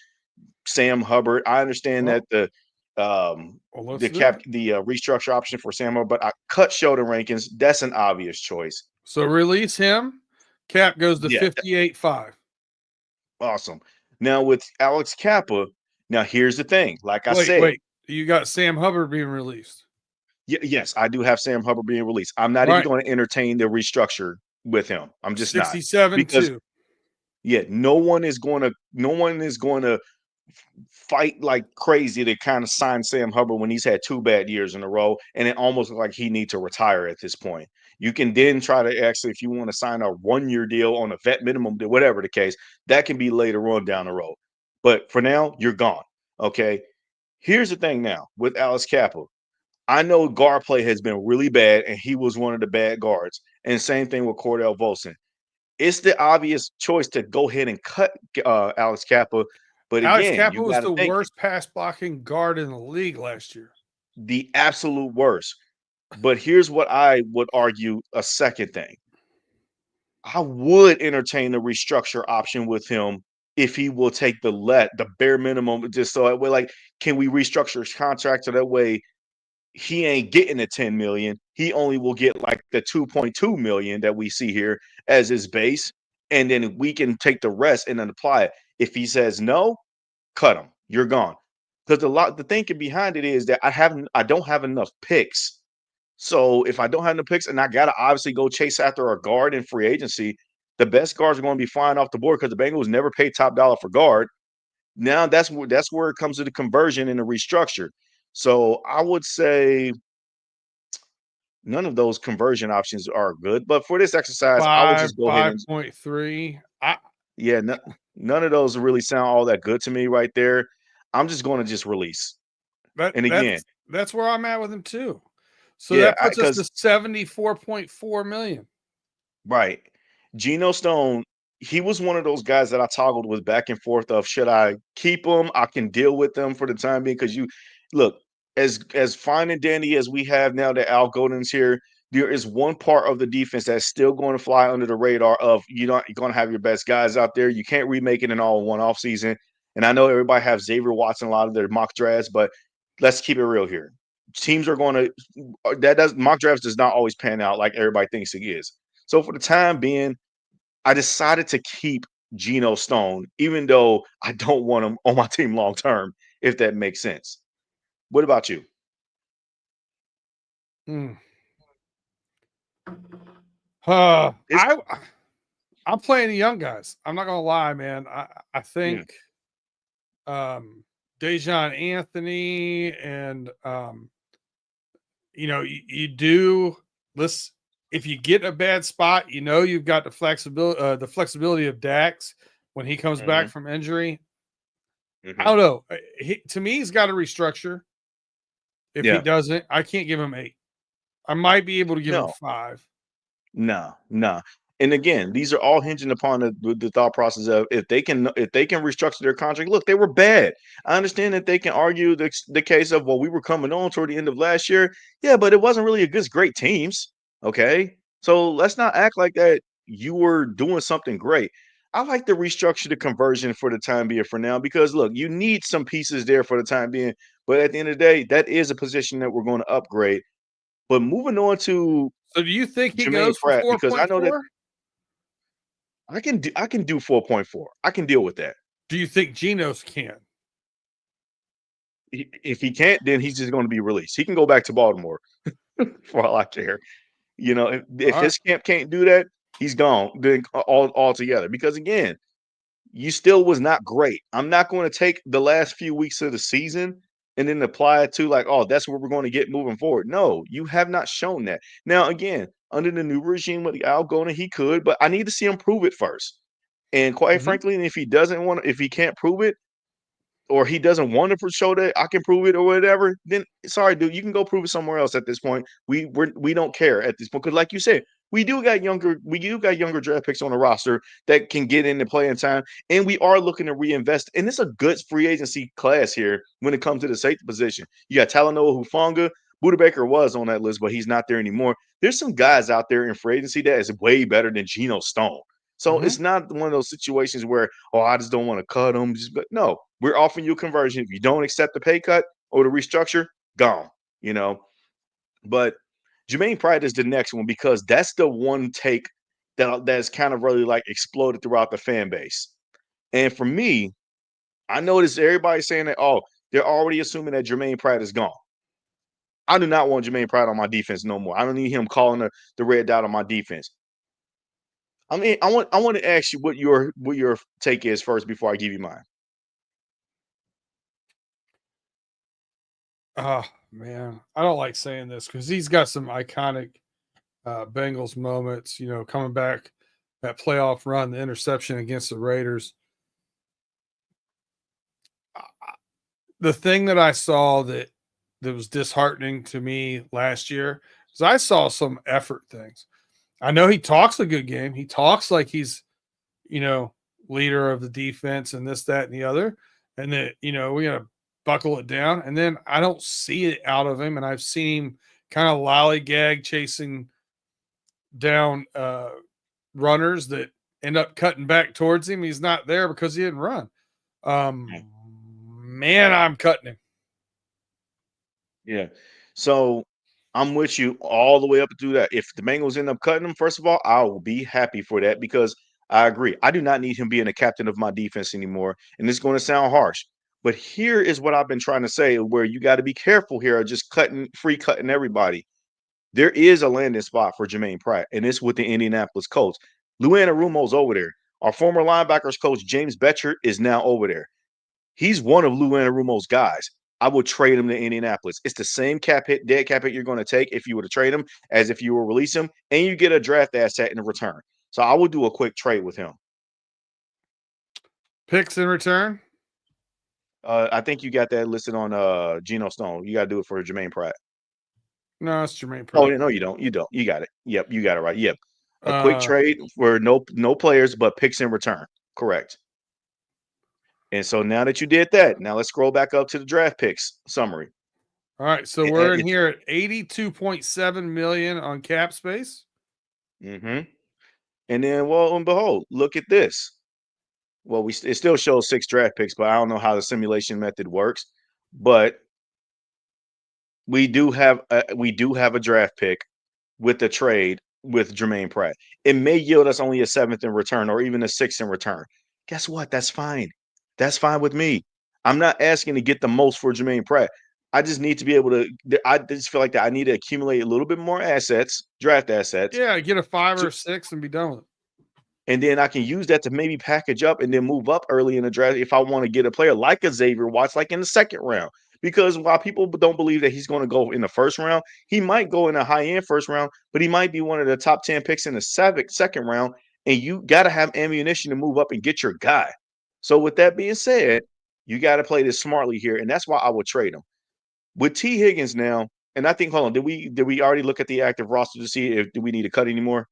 Sam Hubbard. I understand that the restructure option for Sam Hubbard, but I cut Sheldon Rankins. That's an obvious choice. So release him. Cap goes to 58.5. Awesome. Now with Alex Kappa, now here's the thing. Like I Wait, said, wait. You got Sam Hubbard being released. yes, I do have Sam Hubbard being released. I'm not even Right. going to entertain the restructure with him. I'm just not 67 because too. no one is going to fight like crazy to kind of sign Sam Hubbard when he's had 2 bad years in a row, and it almost looks like he needs to retire at this point. You can then try to actually, if you want to sign a 1-year deal on a vet minimum, whatever the case, that can be later on down the road. But for now, you're gone. Okay. Here's the thing now with Alex Kappa. I know guard play has been really bad, and he was one of the bad guards. And same thing with Cordell Volson. It's the obvious choice to go ahead and cut Alex Kappa. But Alex again, Kappa you was got to the think worst pass blocking guard in the league last year. the absolute worst. But here's what I would argue a second thing. I would entertain the restructure option with him if he will take the bare minimum, just so that way, like, can we restructure his contract so that way he ain't getting the 10 million. He only will get like the 2.2 million that we see here as his base. And then we can take the rest and then apply it. If he says no, cut him. You're gone. Because the thinking behind it is that I don't have enough picks. So if I don't have enough picks and I gotta obviously go chase after a guard in free agency, the best guards are going to be flying off the board because the Bengals never paid top dollar for guard. Now that's where it comes to the conversion and the restructure. So I would say none of those conversion options are good. But for this exercise, I would just go ahead and 5.3. yeah, none of those really sound all that good to me right there. I'm just going to just release. That And again, that's where I'm at with him too. So yeah, that puts us to because 74.4 million. right, Geno Stone, he was one of those guys that I toggled with back and forth of should I keep him? I can deal with them for the time being because you look as fine and dandy as we have now that Al Golden's here. There is one part of the defense that's still going to fly under the radar of you're going to have your best guys out there. You can't remake it in all one off season. And I know everybody have Xavier Watson a lot of their mock drafts, but let's keep it real here. Teams are going to that does mock drafts does not always pan out like everybody thinks it is. So for the time being, I decided to keep Geno Stone, even though I don't want him on my team long term, if that makes sense. What about you? Hmm. It's I'm playing the young guys. I'm not gonna lie, man. I yeah. think Dejon Anthony and you do let's if you get in a bad spot, you've got the flexibility of Dax when he comes back Mhm, from injury. I mhm. don't know. To me, he's got to restructure. If he Yeah. doesn't, I can't give him 8. I might be able to give him No. 5. No, no. And again, these are all hinging upon the thought process of if they can restructure their contract. Look, they were bad. I understand that they can argue the case of well, we were coming on toward the end of last year. Yeah, but it wasn't really against great teams. Okay, so let's not act like that. You were doing something great. I like to restructure the conversion for the time being for now because look, you need some pieces there for the time being. But at the end of the day, that is a position that we're going to upgrade. But moving on to So do you think he Jermaine goes for Pratt, because I know that 4.4? I can do 4.4. I can deal with that. Do you think Genos can? If he can't, then he's just going to be released. He can go back to Baltimore for all I care. If All right. his camp can't do that, he's gone then altogether. Because again, you still was not great. I'm not going to take the last few weeks of the season and then apply it to like, oh, that's what we're going to get moving forward. No, you have not shown that. Now, again, under the new regime with Al Gona, he could, but I need to see him prove it first. And quite Mhm. frankly, if he can't prove it, or he doesn't want to show that I can prove it or whatever, then sorry, dude, you can go prove it somewhere else at this point. We don't care at this point because, like you said, we do got younger draft picks on the roster that can get into playing time, and we are looking to reinvest. And it's a good free agency class here when it comes to the safety position. You got Talanoa Hufanga. Buda Baker was on that list, but he's not there anymore. There's some guys out there in free agency that is way better than Geno Stone. So Mhm. it's not one of those situations where, oh, I just don't want to cut them. But no, we're offering you a conversion. If you don't accept the pay cut or the restructure, gone. You know, but Jermaine Pratt is the next one because that's the one take that's kind of really like exploded throughout the fan base. And for me, I noticed everybody saying that, oh, they're already assuming that Jermaine Pratt is gone. I do not want Jermaine Pratt on my defense no more. I don't need him calling the red dot on my defense. I mean, I want to ask you what your take is first before I give you mine. Oh man, I don't like saying this because he's got some iconic Bengals moments. You know, coming back that playoff run, the interception against the Raiders. The thing that I saw that was disheartening to me last year is I saw some effort things. I know he talks a good game. He talks like he's, you know, leader of the defense and this, that, and the other. And that, you know, we got to buckle it down. And then I don't see it out of him. And I've seen him kind of lollygag chasing down runners that end up cutting back towards him. He's not there because he didn't run. Man, I'm cutting him. Yeah. So I'm with you all the way up to that. If the Bengals end up cutting him, first of all, I will be happy for that because I agree. I do not need him being a captain of my defense anymore. And it's going to sound harsh. But here is what I've been trying to say where you got to be careful here, just free cutting everybody. There is a landing spot for Jermaine Pratt, and it's with the Indianapolis Colts. Lou Anarumo's over there. Our former linebackers coach, James Betcher, is now over there. He's one of Lou Anarumo's guys. I would trade him to Indianapolis. It's the same dead cap hit you're going to take if you were to trade him as if you were release him, and you get a draft asset in return. So I would do a quick trade with him. Picks in return? I think you got that listed on Geno Stone. You got to do it for Jermaine Pratt. No, it's Jermaine Pratt. Oh, no, you don't. You don't. You got it. Yep, you got it right. Yep. A quick trade for no players, but picks in return. Correct. And so now that you did that, now let's scroll back up to the draft picks summary. All right, so we're in here at 82.7 million on cap space. Mm-hmm. And then, well and behold, look at this. Well, it still shows 6 draft picks, but I don't know how the simulation method works. But we do have a draft pick with the trade with Jermaine Pratt. It may yield us only a 7th in return or even a 6th in return. Guess what? That's fine. That's fine with me. I'm not asking to get the most for Jermaine Pratt. I just need to be able to. I just feel like that I need to accumulate a little bit more assets, draft assets. Yeah, get a 5 or 6 and be done with it. And then I can use that to maybe package up and then move up early in the draft if I want to get a player like a Xavier Watts, like in the 2nd round. Because while people don't believe that he's going to go in the 1st round, he might go in a high-end 1st round, but he might be one of the top 10 picks in the 2nd round. And you got to have ammunition to move up and get your guy. So with that being said, you got to play this smartly here, and that's why I would trade him. With T. Higgins now, and I think, hold on, did we already look at the active roster to see if do we need to cut anymore?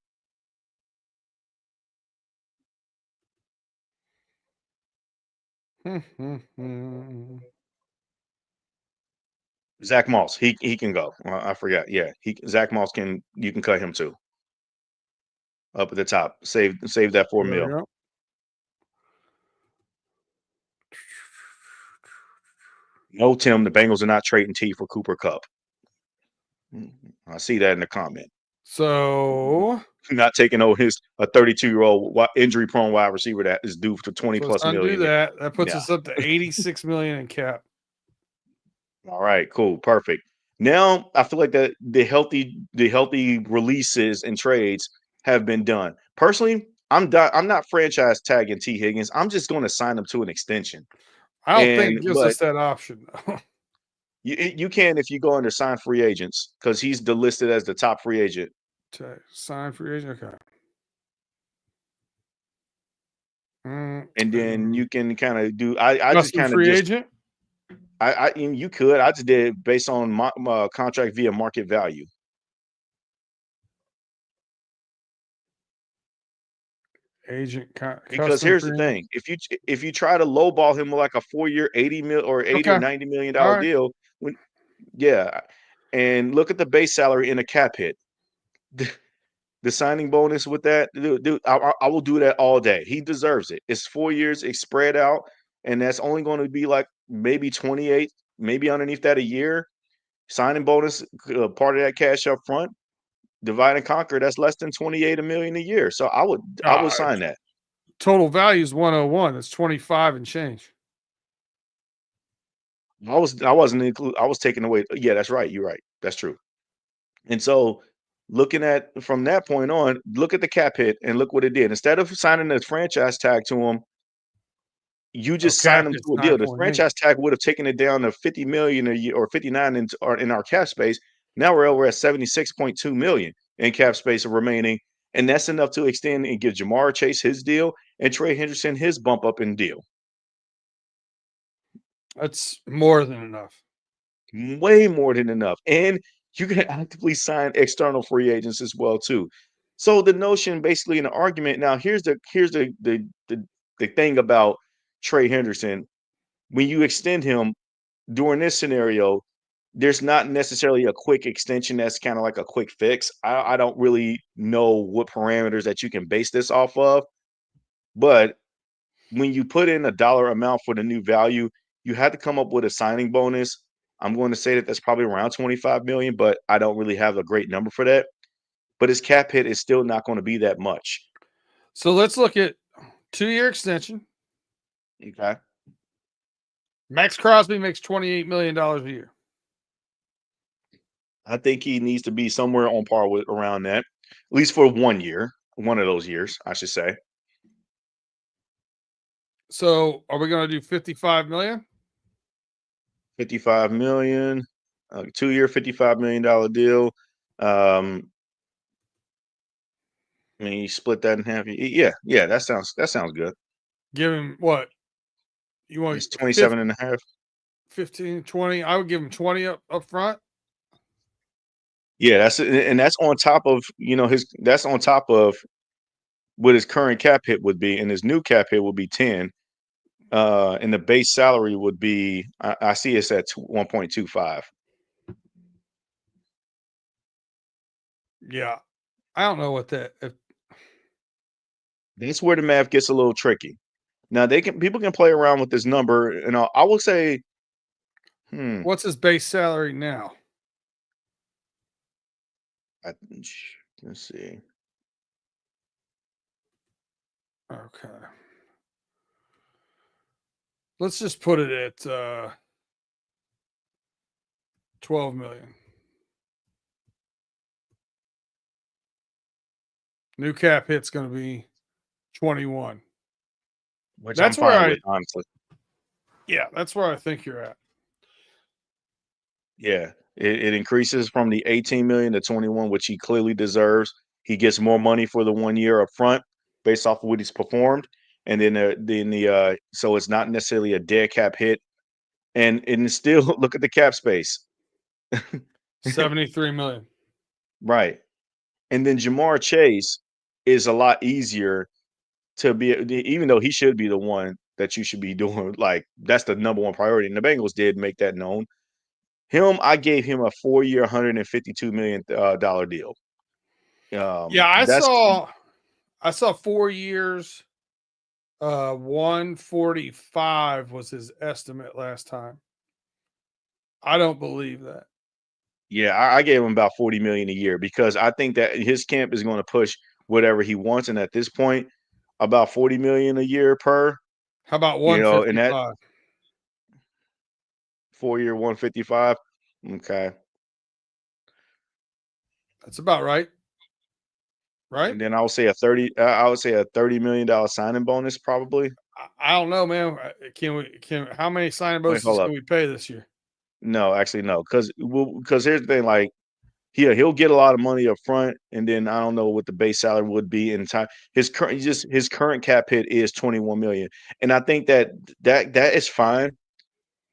Zach Moss, he can go. I forgot. Yeah, Zach Moss you can cut him too. Up at the top, save that $4 million. No, Tim, the Bengals are not trading T for Cooper Kupp. I see that in the comment. So not taking a 32-year-old injury-prone wide receiver that is due for 20+ million. That puts us up to 86 million in cap. All right, cool, perfect. Now I feel like the healthy releases and trades have been done. Personally, I'm not franchise tagging T. Higgins. I'm just going to sign him to an extension. I don't think it gives us that option. You can if you go under sign free agents because he's listed as the top free agent. Sign free agent, okay. And then you can kind of do. I just kind of free agent. You could. I just did based on my contract via market value. Agent because here's the thing: if you try to lowball him with like a 4-year $80 million or $90 million deal, and look at the base salary in a cap hit. The signing bonus with that, dude, I will do that all day. He deserves it. It's 4 years, it's spread out, and that's only going to be like maybe 28, maybe underneath that a year. Signing bonus, part of that cash up front, divide and conquer. That's less than 28 million a year. So I would sign that. Total value is 101. That's 25 and change. I wasn't included. I was taking away. Yeah, that's right. You're right. That's true. And so, looking at from that point on, look at the cap hit and look what it did. Instead of signing a franchise tag to him, you Oh, just cap signed him hits to a deal. The 9.8. franchise tag would have taken it down to 50 million a year or 59 in our cap space. Now we're over at 76.2 million in cap space remaining. And that's enough to extend and give Jamar Chase his deal and Trey Henderson his bump up in deal. That's more than enough. Way more than enough. And you can actively sign external free agents as well too. So the notion basically in the argument now here's the thing about Trey Henderson. When you extend him during this scenario, there's not necessarily a quick extension that's kind of like a quick fix. I don't really know what parameters that you can base this off of, but when you put in a dollar amount for the new value, you had to come up with a signing bonus. I'm going to say that that's probably around 25 million, but I don't really have a great number for that. But his cap hit is still not going to be that much. So let's look at 2-year extension. Okay. Max Crosby makes $28 million a year. I think he needs to be somewhere on par with around that, at least for 1 year, one of those years, I should say. So are we going to do 55 million? 55 million, 2-year, $55 million deal. I mean, you split that in half. Yeah, that sounds good. Give him what? You want It's 27 and a half. 15, 20? I would give him 20 up front. Yeah, that's on top of, that's on top of what his current cap hit would be, and his new cap hit would be 10. And the base salary would be, I see it's at 1.25. Yeah. I don't know what that That's where the math gets a little tricky. Now people can play around with this number, and I will say, what's his base salary now? Let's see. Okay. Let's just put it at 12 million. New cap hit's going to be 21. Which That's I'm where fine with, honestly. Yeah, that's where I think you're at. Yeah, it increases from the 18 million to 21, which he clearly deserves. He gets more money for the 1 year up front based off of what he's performed, and then so it's not necessarily a dead cap hit, and still look at the cap space, 73 million. right? And then Jamar Chase is a lot easier to be, even though he should be the one that you should be doing, like that's the number one priority, and the Bengals did make that known. I gave him a 4-year, $152 million dollar deal. Yeah, I saw 4 years, 145 was his estimate last time. I don't believe that. Yeah, I gave him about 40 million a year because I think that his camp is going to push whatever he wants, and at this point, about 40 million a year per. How about And that 155? 4-year 155. Okay. That's about right. Right? And then I would say a $30 million signing bonus probably. I don't know, man. How many signing Wait, bonuses hold up. can we pay this year? No, actually no, because here's the thing, like he'll get a lot of money up front, and then I don't know what the base salary would be in time. His current cap hit is 21 million, and I think that is fine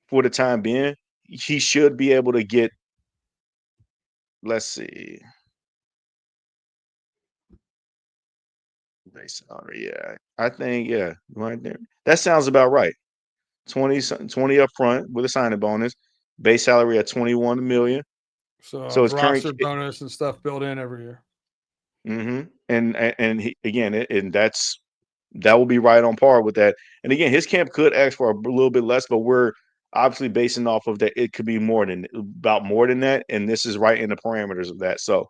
for the time being. He should be able to get. Let's see. Base salary, yeah. I think, yeah, right there. That sounds about right. 20 up front with a signing bonus. Base salary at 21 million. So So his current. roster bonus and stuff built in every year. Mm-hmm. And he, again, and that will be right on par with that. And again, his camp could ask for a little bit less, but we're obviously basing off of that. It could be more than that, and this is right in the parameters of that. So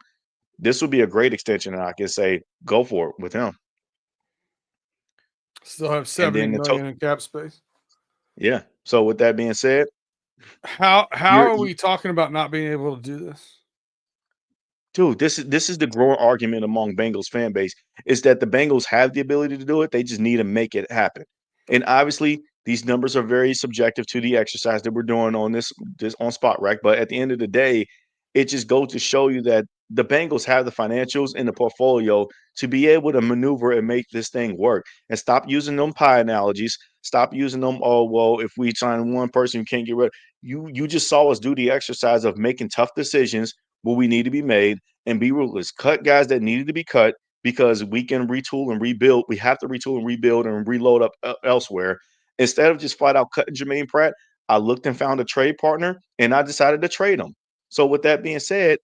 this would be a great extension, and I can say go for it with him. Still have And 70 then million in cap space. yeah. So with that being said, How You're are we talking about not being able to do this? Dude, this is the growing argument among Bengals fan base is that the Bengals have the ability to do it. They just need to make it happen. And obviously, these numbers are very subjective to the exercise that we're doing on this on Spot Rack. But at the end of the day, it just goes to show you that the Bengals have the financials in the portfolio to be able to maneuver and make this thing work. And stop using them pie analogies. Stop using them. Oh well, if we sign one person, you can't get rid. You just saw us do the exercise of making tough decisions where we need to be made and be ruthless. Cut guys that needed to be cut because we can retool and rebuild. We have to retool and rebuild and reload up elsewhere. Instead of just flat out cutting Jermaine Pratt, I looked and found a trade partner and I decided to trade him. So with that being said,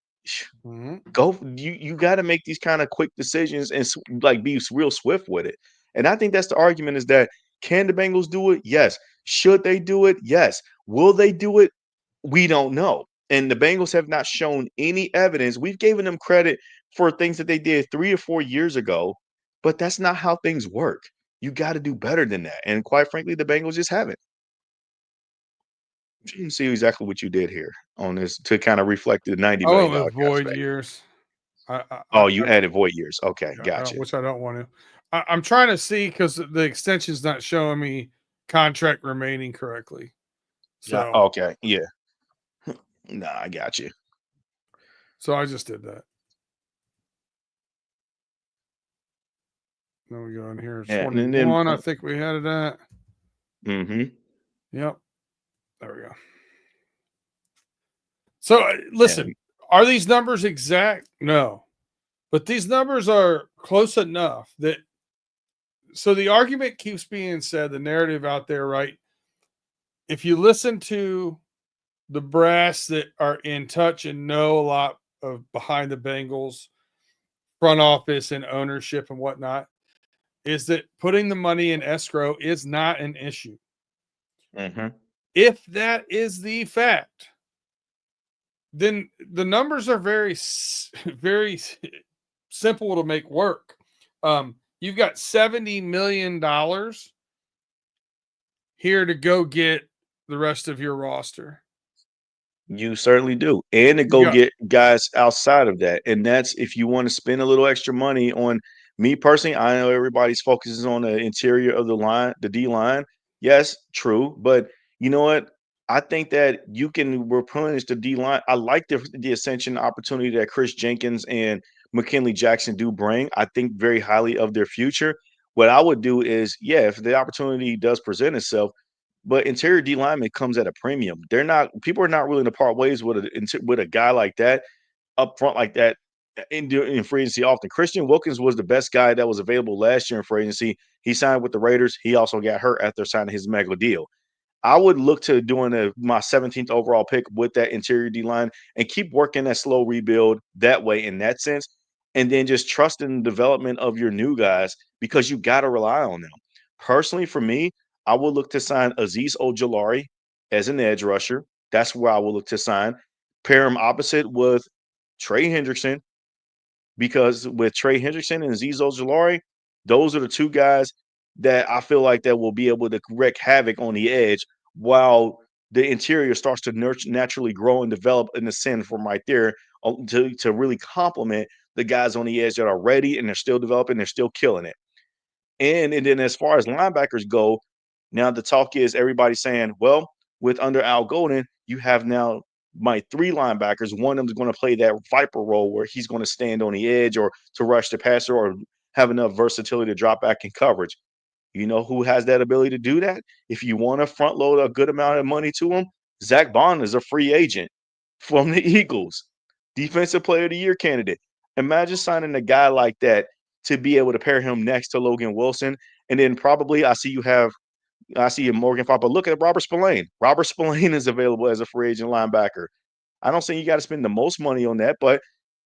Mhm. you got to make these kind of quick decisions and like be real swift with it. And I think that's the argument is that can the Bengals do it? Yes. Should they do it? Yes. Will they do it? We don't know. And the Bengals have not shown any evidence. We've given them credit for things that they did 3 or 4 years ago, but that's not how things work. You got to do better than that. And quite frankly, the Bengals just haven't. You can see exactly what you did here on this to kind of reflect the $90 I went million with cap void space. years. Oh, you added void years. Okay, gotcha. Which I don't want to. I'm trying to see because the extension's not showing me contract remaining correctly. Yeah. So, Okay. Yeah. Nah, I got you. so I just did that. Then we go in here. Yeah. And then 21, I think we had it at. mm-hmm. Yep. There we go. So, listen, are these numbers exact? No. But these numbers are close enough that. So the argument keeps being said, the narrative out there, right? If you listen to the brass that are in touch and know a lot of behind the Bengals front office and ownership and whatnot, is that putting the money in escrow is not an issue. Mm-hmm. If that is the fact, then the numbers are very, very simple to make work. You've got $70 million here to go get the rest of your roster. You certainly do. And to go get guys outside of that. And that's if you want to spend a little extra money on me personally. I know everybody's focuses on the interior of the line, the D line. Yes, true. But you know what? I think that you can replenish the D line. I like the ascension opportunity that Chris Jenkins and McKinley Jackson do bring. I think very highly of their future. What I would do is, yeah, if the opportunity does present itself, but interior D lineman comes at a premium. They're not people are not willing to part ways with a guy like that up front like that in free agency often. Christian Wilkins was the best guy that was available last year in free agency. He signed with the Raiders. He also got hurt after signing his mega deal. I would look to doing my 17th overall pick with that interior D line and keep working that slow rebuild that way in that sense. And then just trust in the development of your new guys because you got to rely on them. Personally, for me, I will look to sign Azeez Ojulari as an edge rusher. That's where I will look to sign. Pair him opposite with Trey Hendrickson because with Trey Hendrickson and Azeez Ojulari, those are the two guys that I feel like that will be able to wreak havoc on the edge while the interior starts to naturally grow and develop in the center from right there to really complement the guys on the edge that are ready and they're still developing, they're still killing it. And then as far as linebackers go, now the talk is everybody saying, well, with under Al Golden, you have now my 3 linebackers. One of them is going to play that viper role where he's going to stand on the edge or to rush the passer or have enough versatility to drop back in coverage. You know who has that ability to do that? If you want to front load a good amount of money to him, Zach Bond is a free agent from the Eagles, defensive player of the year candidate. Imagine signing a guy like that to be able to pair him next to Logan Wilson. And then probably I see you Morgan Fox, but look at Robert Spillane. Robert Spillane is available as a free agent linebacker. I don't think you got to spend the most money on that, but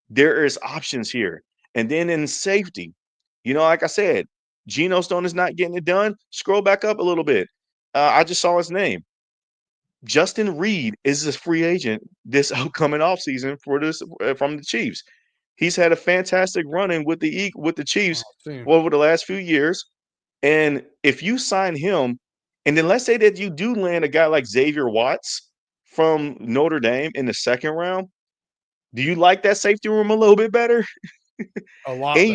there is options here. And then in safety, like I said, Geno Stone is not getting it done. Scroll back up a little bit. I just saw his name. Justin Reed is a free agent this upcoming offseason from the Chiefs. He's had a fantastic run-in with the Chiefs over the last few years. And if you sign him, and then let's say that you do land a guy like Xavier Watts, from Notre Dame in the second round, do you like that safety room a little bit better? A lot And better.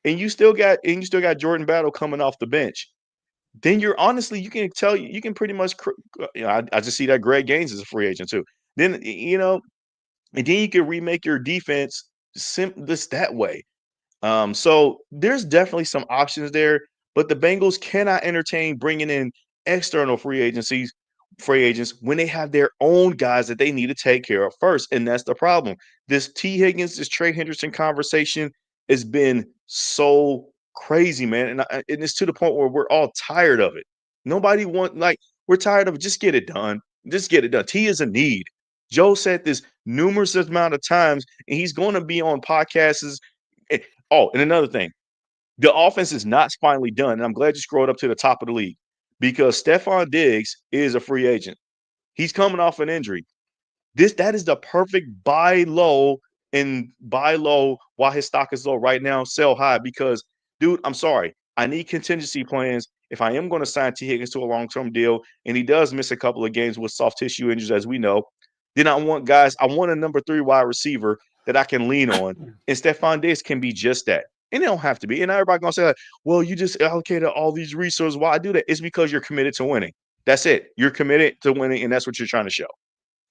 you still got Jordan Battle coming off the bench. Then you're honestly, you can pretty much, I just see that Greg Gaines is a free agent too. Then, and then you can remake your defense just that way. So there's definitely some options there, but the Bengals cannot entertain bringing in external free agents when they have their own guys that they need to take care of first, and that's the problem. This T. Higgins, this Trey Henderson conversation has been so crazy, man, and it's to the point where we're all tired of it. Nobody we're tired of it. Just get it done. Just get it done. T is a need. Joe said this numerous amount of times, and he's going to be on podcasts. Oh, and another thing, the offense is not finally done. And I'm glad you scrolled up to the top of the league because Stephon Diggs is a free agent. He's coming off an injury. That is the perfect buy low while his stock is low right now, sell high because, dude, I'm sorry. I need contingency plans. If I am going to sign T. Higgins to a long-term deal, and he does miss a couple of games with soft tissue injuries, as we know, then I want a number 3 wide receiver that I can lean on. And Stephon Diggs can be just that. And they don't have to be. And everybody going to say, like, well, you just allocated all these resources. Why I do that? It's because you're committed to winning. That's it. You're committed to winning, and that's what you're trying to show.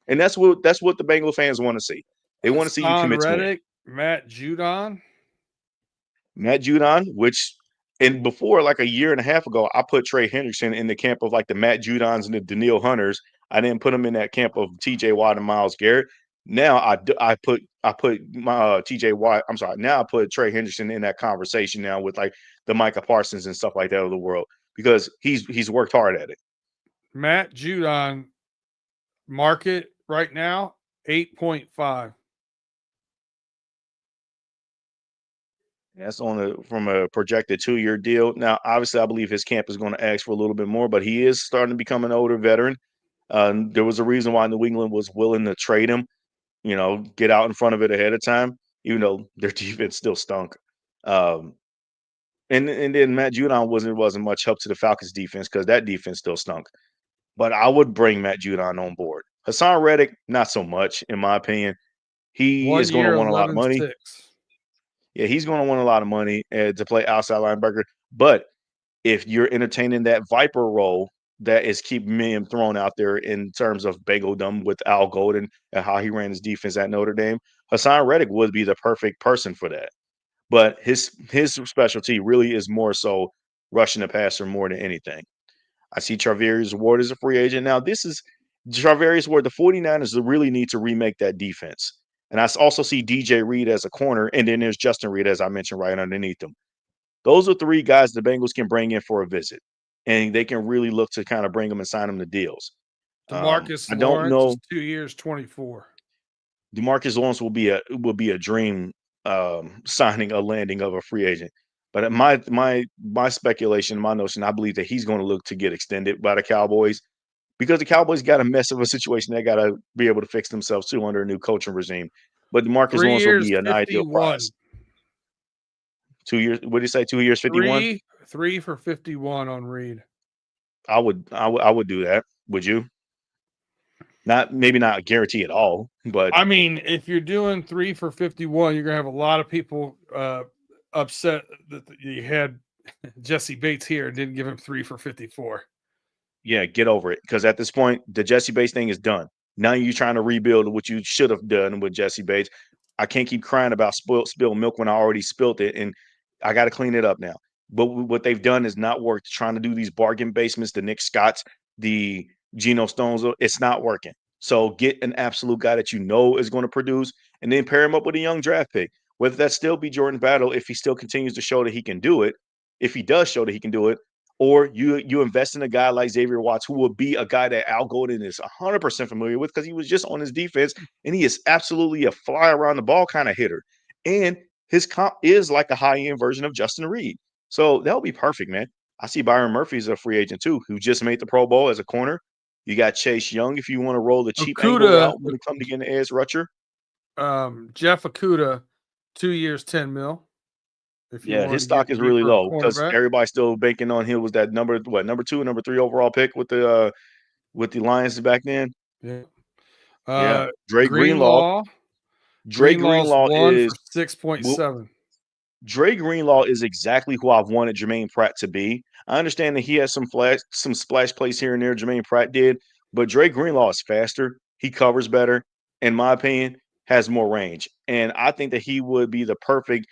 And that's what the Bengal fans want to see. They want to see you commit to win. Matt Judon, and before, like a year and a half ago, I put Trey Henderson in the camp of like the Matt Judons and the Daniil Hunters. I didn't put him in that camp of T.J. Watt and Myles Garrett. Now I put my T.J. Watt. I'm sorry. Now I put Trey Henderson in that conversation now with like the Micah Parsons and stuff like that of the world because he's worked hard at it. Matt Judon market right now 8.5. That's from a projected 2-year deal. Now, obviously, I believe his camp is going to ask for a little bit more, but he is starting to become an older veteran. There was a reason why New England was willing to trade him, get out in front of it ahead of time, even though their defense still stunk. And then Matt Judon wasn't much help to the Falcons defense because that defense still stunk. But I would bring Matt Judon on board. Hassan Reddick, not so much, in my opinion. He 1 is going to year, want a lot of money. 11.6. Yeah, he's going to want a lot of money to play outside linebacker. But if you're entertaining that Viper role that is keeping him thrown out there in terms of Bengeldom with Al Golden and how he ran his defense at Notre Dame, Hassan Reddick would be the perfect person for that. But his specialty really is more so rushing the passer more than anything. I see Charvarius Ward as a free agent. Now, this is Charvarius Ward. The 49ers really need to remake that defense. And I also see DJ Reed as a corner, and then there's Justin Reed, as I mentioned, right underneath them. Those are 3 guys the Bengals can bring in for a visit, and they can really look to kind of bring them and sign them to deals. DeMarcus I don't Lawrence know. is 2 years, 24. DeMarcus Lawrence will be a dream signing, a landing of a free agent. But my speculation, my notion, I believe that he's going to look to get extended by the Cowboys because the Cowboys got a mess of a situation they got to be able to fix themselves too under a new coaching regime. But DeMarcus 3 Lawrence will years, be an 51. ideal prize. 2 years. What did you say? 2 years, 51. 3 for 51 on Reed. I would do that. Would you? Maybe not guarantee at all, but I mean, if you're doing 3 for 51, you're gonna have a lot of people upset that you had Jesse Bates here and didn't give him 3 for 54. Yeah, get over it. Because at this point, the Jesse Bates thing is done. Now you're trying to rebuild what you should have done with Jesse Bates. I can't keep crying about spilled milk when I already spilled it, and I got to clean it up now. But what they've done is not worked. Trying to do these bargain basements, the Nick Scotts, the Geno Stones, it's not working. So get an absolute guy that you know is going to produce, and then pair him up with a young draft pick. Whether that still be Jordan Battle, if he still continues to show that he can do it, if he does show that he can do it, or you invest in a guy like Xavier Watts, who will be a guy that Al Golden is 100% familiar with because he was just on his defense, and he is absolutely a fly around the ball kind of hitter. And his comp is like a high-end version of Justin Reed. So that would be perfect, man. I see Byron Murphy as a free agent too, who just made the Pro Bowl as a corner. You got Chase Young if you want to roll the cheap angle route when it comes to getting the edge rusher. Jeff Okudah, 2 years, 10 mil. His stock is really low because everybody's still banking on him. Was that number 2, number 3 overall pick with the Lions back then? Yeah. Yeah. Drake Greenlaw. Drake Greenlaw's Greenlaw 1 for is 6.7. Dre Greenlaw is exactly who I've wanted Jermaine Pratt to be. I understand that he has some splash plays here and there. Jermaine Pratt did, but Dre Greenlaw is faster. He covers better, in my opinion, has more range, and I think that he would be the perfect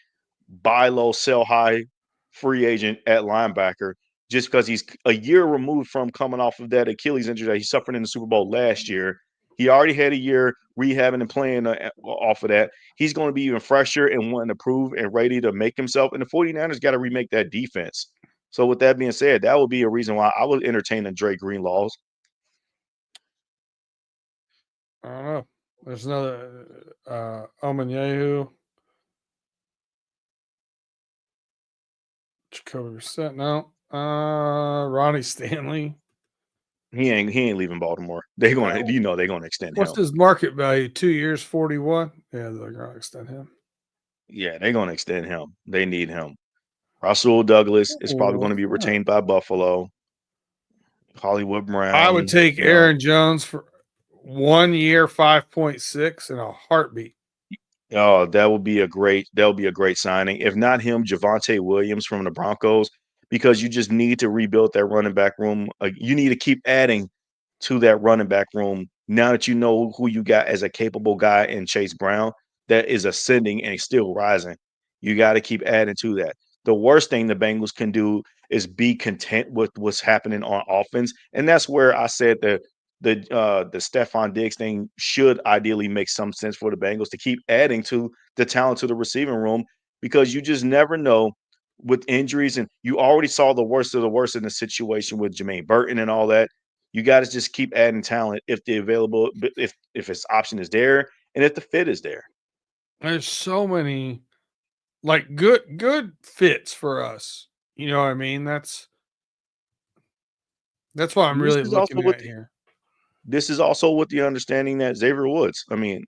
buy low, sell high free agent at linebacker. Just because he's a year removed from coming off of that Achilles injury that he suffered in the Super Bowl last year. He already had a year rehabbing and playing off of that. He's going to be even fresher and wanting to prove and ready to make himself. And the 49ers got to remake that defense. So with that being said, that would be a reason why I would entertain the Drake Greenlaws. I don't know. There's another Omanyehu. Jacoby Brissett. No. Ronnie Stanley. He ain't leaving Baltimore. They're gonna extend What's him. his market value? 2 years, 41. Yeah, they're gonna extend him. Yeah, they're gonna extend him. They need him. Russell Douglas is probably going to be retained by Buffalo. Hollywood Brown. I would take Aaron Jones for 1 year, 5.6 in a heartbeat. Oh, that would be a great signing. If not him, Javonte Williams from the Broncos, because you just need to rebuild that running back room. You need to keep adding to that running back room now that you know who you got as a capable guy in Chase Brown that is ascending and still rising. You got to keep adding to that. The worst thing the Bengals can do is be content with what's happening on offense, and that's where I said that the Stephon Diggs thing should ideally make some sense for the Bengals to keep adding to the talent to the receiving room, because you just never know with injuries, and you already saw the worst of the worst in the situation with Jermaine Burton and all that. You got to just keep adding talent if its option is there and if the fit is there. There's so many like good fits for us. You know what I mean? That's what I'm really looking at here. This is also with the understanding that Xavier Woods, I mean,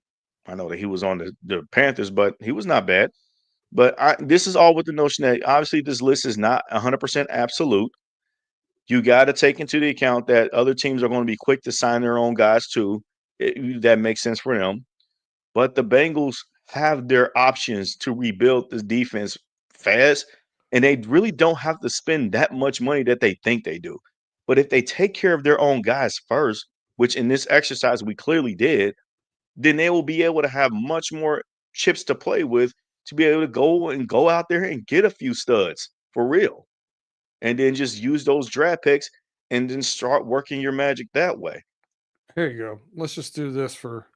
I know that he was on the Panthers, but he was not bad. But this is all with the notion that obviously this list is not 100% absolute. You got to take into the account that other teams are going to be quick to sign their own guys too. That makes sense for them. But the Bengals have their options to rebuild this defense fast, and they really don't have to spend that much money that they think they do. But if they take care of their own guys first, which in this exercise we clearly did, then they will be able to have much more chips to play with to be able to go out there and get a few studs for real. And then just use those draft picks and then start working your magic that way. Here you go. Let's just do this for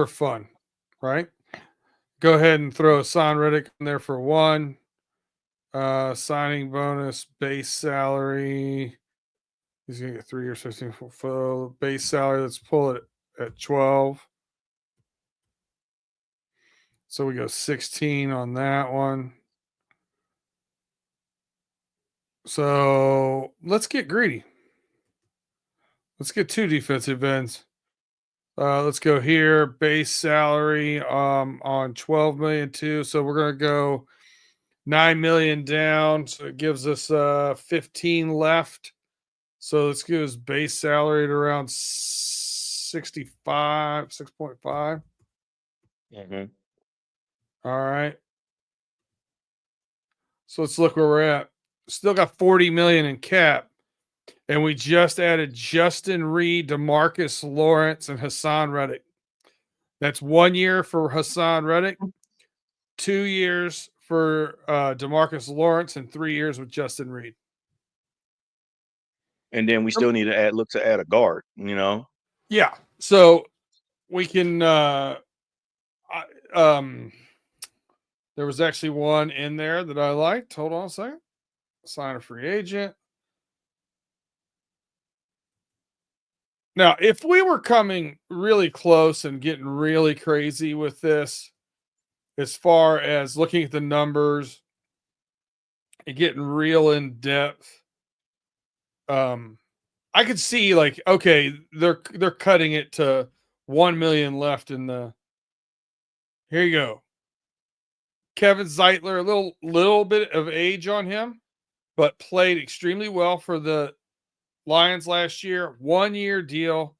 fun, right? Go ahead and throw Hassan Reddick in there for 1. Signing bonus, base salary. He's gonna get 3 years, 15 full base salary. Let's pull it at 12. So we go 16 on that one. So let's get greedy. Let's get 2 defensive ends. Let's go here. Base salary on 12 million too. So we're gonna go 9 million down. So it gives us 15 left. So let's give his base salary at around 65, 6.5. Mm-hmm. All right. So let's look where we're at. Still got 40 million in cap. And we just added Justin Reed, DeMarcus Lawrence, and Hassan Reddick. That's 1 year for Hassan Reddick, 2 years for DeMarcus Lawrence, and 3 years with Justin Reed. And then we still need to look to add a guard, Yeah. So we can there was actually one in there that I liked. Hold on a second. Sign a free agent. Now, if we were coming really close and getting really crazy with this, as far as looking at the numbers and getting real in depth, I could see like, okay, they're cutting it to 1 million left in the. Here you go. Kevin Zeitler, a little bit of age on him, but played extremely well for the Lions last year. 1 year deal,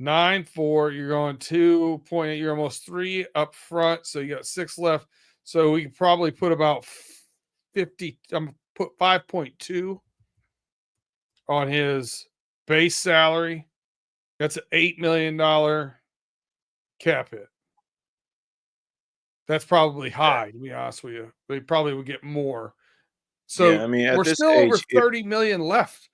9-4. You're going 2.8. You're almost 3 up front. So you got 6 left. So we could probably put about 50. I'm put 5.2 on his base salary. That's an $8 million cap hit. That's probably high, to be honest with you. They probably would get more. So Yeah, I mean, at we're this still over age, if 30 million left.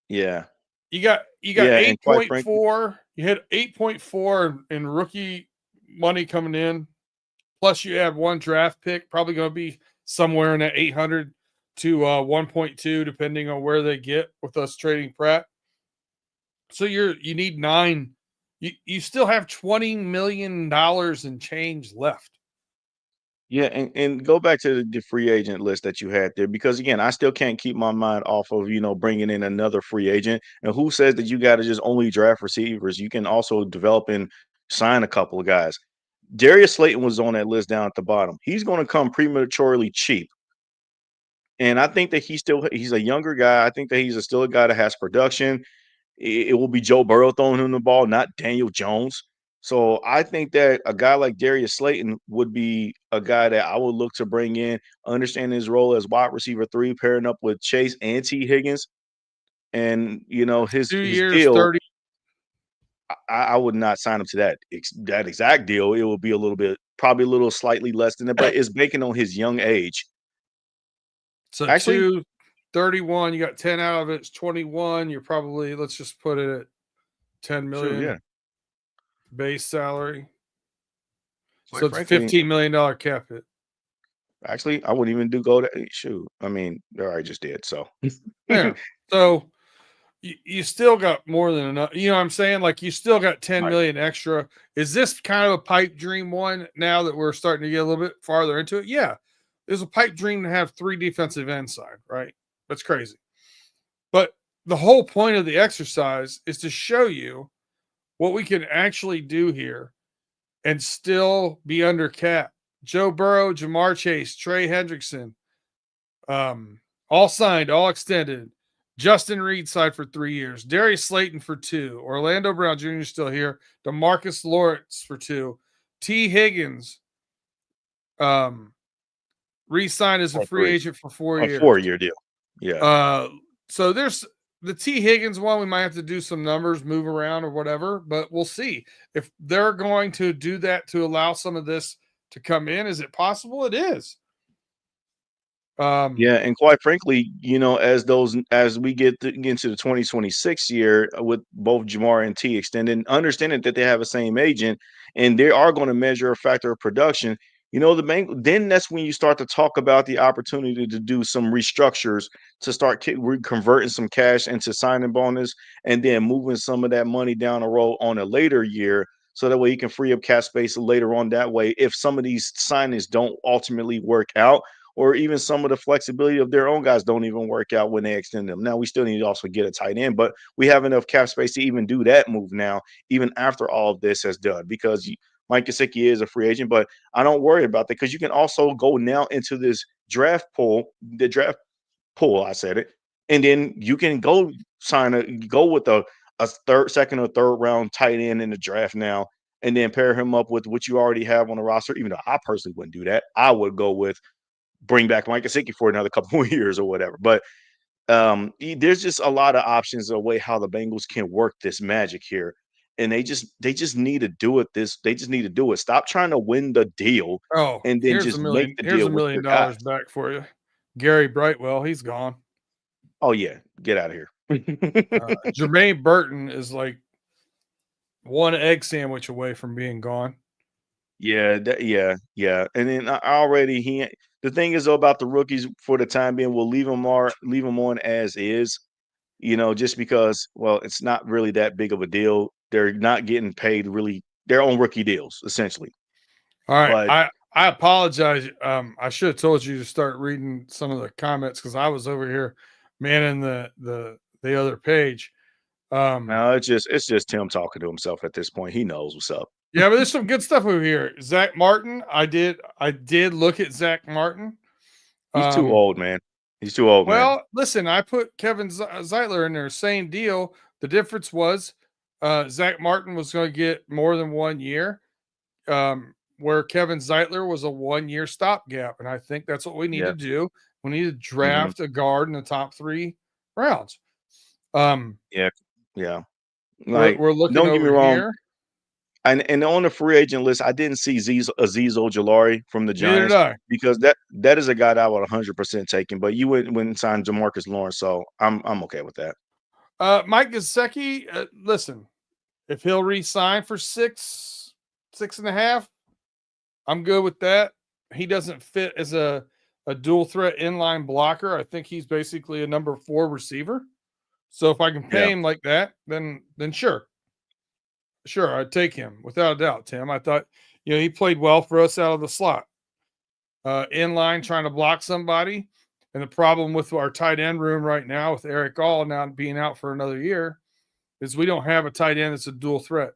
yeah, You got yeah, and quite frankly, 8.4. You hit 8.4 in rookie money coming in. Plus you add one draft pick, probably going to be somewhere in that 800 to 1.2, depending on where they get with us trading Pratt. So you need 9. You still have $20 million in change left. yeah, and go back to the free agent list that you had there, because again, I still can't keep my mind off of, bringing in another free agent. And who says that you got to just only draft receivers? You can also develop and sign a couple of guys. Darius Slayton was on that list down at the bottom. He's going to come prematurely cheap. And I think that he's a younger guy. I think that he's still a guy that has production. It will be Joe Burrow throwing him the ball, not Daniel Jones. So I think that a guy like Darius Slayton would be a guy that I would look to bring in, understand his role as wide receiver 3, pairing up with Chase and T. Higgins. And his 2 his years, deal, 30. I would not sign him to that exact deal. It will be probably a little slightly less than that, but it's banking on his young age. So Actually, 231, you got 10 out of it. It's 21. You're probably, let's just put it at 10 sure, million yeah. base salary. Quite So it's frankly, $15 million cap hit. actually, I wouldn't even go to shoot. I mean, they already just did. So Yeah. So you still got more than enough. You know what I'm saying? Like you still got 10 right. million extra. Is this kind of a pipe dream one now that we're starting to get a little bit farther into it? Yeah. There's a pipe dream to have 3 defensive ends signed, right? That's crazy. But the whole point of the exercise is to show you what we can actually do here and still be under cap. Joe Burrow, Jamar Chase, Trey Hendrickson, all signed, all extended. Justin Reed signed for 3 years. Darius Slayton for 2. Orlando Brown Jr. still here. DeMarcus Lawrence for 2. T. Higgins re-signed as a Or free 3. agent for 4 A years. 4-year deal. Yeah. So there's the T. Higgins one. We might have to do some numbers, move around or whatever, but we'll see if they're going to do that to allow some of this to come in. Is it possible? It is. Yeah, and quite frankly, as we get into the 2026 year with both Jamar and T extended, understanding that they have the same agent and they are going to measure a factor of production, the bank, then that's when you start to talk about the opportunity to do some restructures to start converting some cash into signing bonus and then moving some of that money down the road on a later year. So that way you can free up cap space later on that way if some of these signings don't ultimately work out, or even some of the flexibility of their own guys don't even work out when they extend them. Now, we still need to also get a tight end, but we have enough cap space to even do that move now, even after all of this has done, because Mike Gesicki is a free agent, but I don't worry about that because you can also go now into this draft pool, I said it, and then you can go with a second or third round tight end in the draft now, and then pair him up with what you already have on the roster, even though I personally wouldn't do that. I would go with bring back Mike Gesicki for another couple of years or whatever. But there's just a lot of options of way how the Bengals can work this magic here. And they just need to do it. They just need to do it. Stop trying to win the deal Oh, and then just make the here's deal $1 with million your guys. back for you. Gary Brightwell, he's gone. Oh yeah, get out of here. Jermaine Burton is like one egg sandwich away from being gone. Yeah, yeah. And then already the thing is though about the rookies for the time being, we'll leave them on as is. Just because, well, it's not really that big of a deal. They're not getting paid really their own rookie deals, essentially. All right. But I apologize. I should have told you to start reading some of the comments because I was over here manning the other page. no, it's just Tim talking to himself at this point. He knows what's up. Yeah, but there's some good stuff over here. Zach Martin. I did look at Zach Martin. He's too old, man. He's too old, man. Well, listen, I put Kevin Zeitler in there, same deal. The difference was Zach Martin was going to get more than 1 year, where Kevin Zeitler was a 1 year stopgap. And I think that's what we need to do. We need to draft a guard in the top 3 rounds. Yeah. Like, We're looking don't get me over wrong. here. And on the free agent list, I didn't see Azeez Ojulari from the Neither Giants did I. because that is a guy that I would 100% take him. But you wouldn't and sign Jamarcus Lawrence, so I'm okay with that. Mike Gesicki, listen, if he'll re-sign for 6.5, I'm good with that. He doesn't fit as a dual threat inline blocker. I think he's basically a number 4 receiver. So if I can pay him like that, then sure. Sure, I'd take him without a doubt, Tim. I thought, he played well for us out of the slot. Inline trying to block somebody. And the problem with our tight end room right now with Eric All now being out for another year is we don't have a tight end that's a dual threat.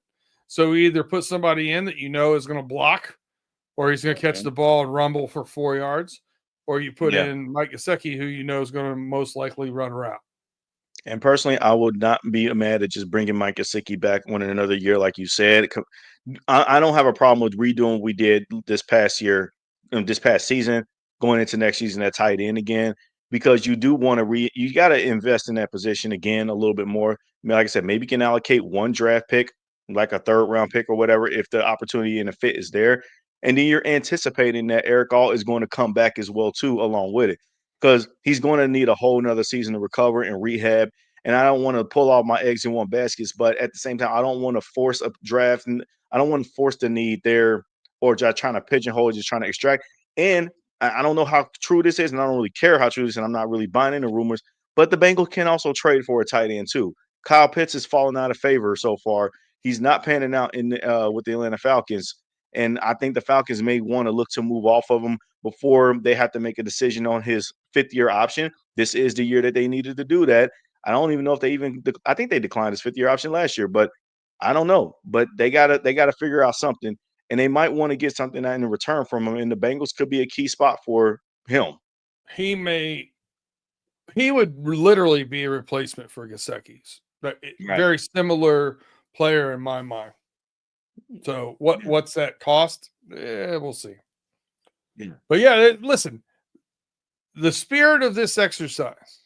So we either put somebody in that is going to block, or he's going to catch the ball and rumble for 4 yards, or you put in Mike Gesicki, who is going to most likely run a route. And personally, I would not be mad at just bringing Mike Gesicki back in another year, like you said. I don't have a problem with redoing what we did this past year, this past season, going into next season at tight end again, because you do want to you got to invest in that position again a little bit more. I mean, like I said, maybe you can allocate 1 draft pick, like a 3rd round pick or whatever, if the opportunity and the fit is there. And then you're anticipating that Eric All is going to come back as well, too, along with it, because he's going to need a whole nother season to recover and rehab. And I don't want to pull all my eggs in one basket, but at the same time, I don't want to force a draft, and I don't want to force the need there or just trying to pigeonhole, just trying to extract. And I don't know how true this is, and I don't really care how true this is, and I'm not really buying into rumors, but the Bengals can also trade for a tight end too. Kyle Pitts has fallen out of favor so far. He's not panning out with the Atlanta Falcons. And I think the Falcons may want to look to move off of him before they have to make a decision on his 5th year option. This is the year that they needed to do that. I don't even know if they I think they declined his 5th year option last year, but I don't know. But they gotta figure out something, and they might want to get something in return from him. And the Bengals could be a key spot for him. He would literally be a replacement for Gesicki's. Very similar player in my mind. So what's that cost? We'll see. Yeah. But listen, the spirit of this exercise,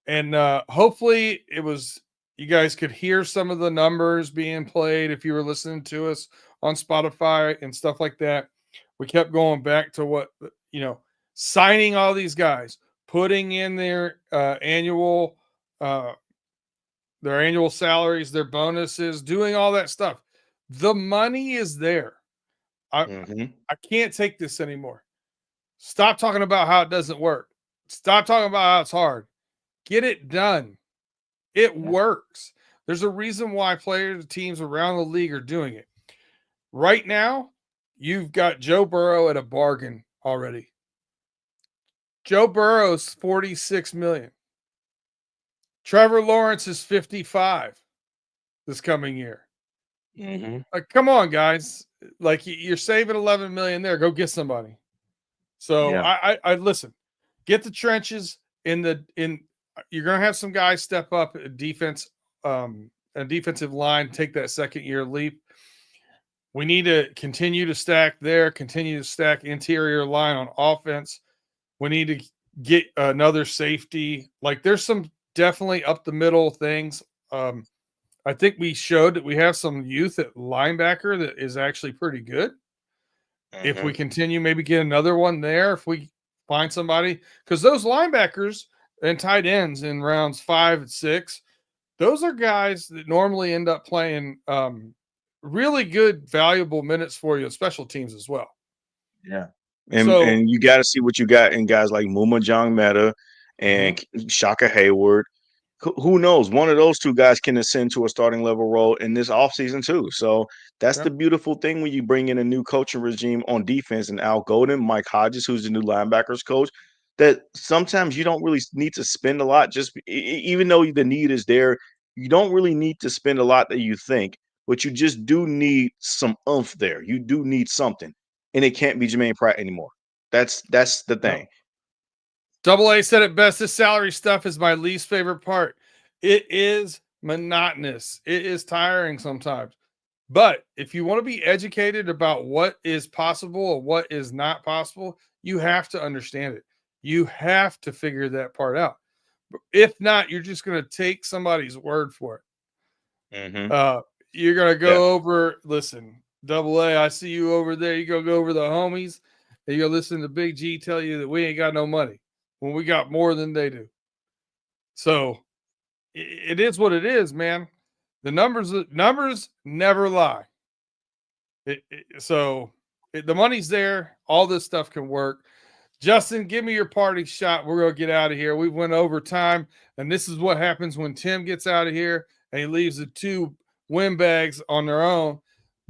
and hopefully you guys could hear some of the numbers being played if you were listening to us on Spotify and stuff like that. We kept going back to what, signing all these guys, putting in their annual salaries, their bonuses, doing all that stuff. The money is there. I can't take this anymore. Stop talking about how it doesn't work. Stop talking about how it's hard. Get it done. It works. There's a reason why players, teams around the league are doing it. Right now, you've got Joe Burrow at a bargain already. Joe Burrow's $46 million. Trevor Lawrence is $55 this coming year. Like, come on, guys. Like, you're saving $11 million there. Go get somebody. So I listen. Get the trenches you're going to have some guys step up at defense, a defensive line, take that 2nd year leap. We need to continue to stack there, continue to stack interior line on offense. We need to get another safety. Like, there's some definitely up the middle things. I think we showed that we have some youth at linebacker that is actually pretty good. If we continue, maybe get another one there, if we find somebody, because those linebackers and tight ends in rounds 5 and 6, those are guys that normally end up playing really good, valuable minutes for you, special teams as well. Yeah. And you got to see what you got in guys like Muma Jongmeta and Shaka Hayward. Who knows? One of those 2 guys can ascend to a starting level role in this offseason too. So that's the beautiful thing when you bring in a new coaching regime on defense, and Al Golden, Mike Hodges, who's the new linebackers coach, that sometimes you don't really need to spend a lot. Just even though the need is there, you don't really need to spend a lot that you think, but you just do need some oomph there. You do need something, and it can't be Jermaine Pratt anymore. That's the thing. Double A said it best. This salary stuff is my least favorite part. It is monotonous. It is tiring sometimes. But if you want to be educated about what is possible or what is not possible, you have to understand it. You have to figure that part out. If not, you're just going to take somebody's word for it. Mm-hmm. You're going to Yeah. go over, listen, Double A, I see you over there. You go over the homies and you'll listen to Big G tell you that we ain't got no money when we got more than they do. So it is what it is, man. The numbers never lie. The money's there. All this stuff can work. Justin, give me your party shot. We're going to get out of here. We went over time, and this is what happens when Tim gets out of here and he leaves the two windbags on their own,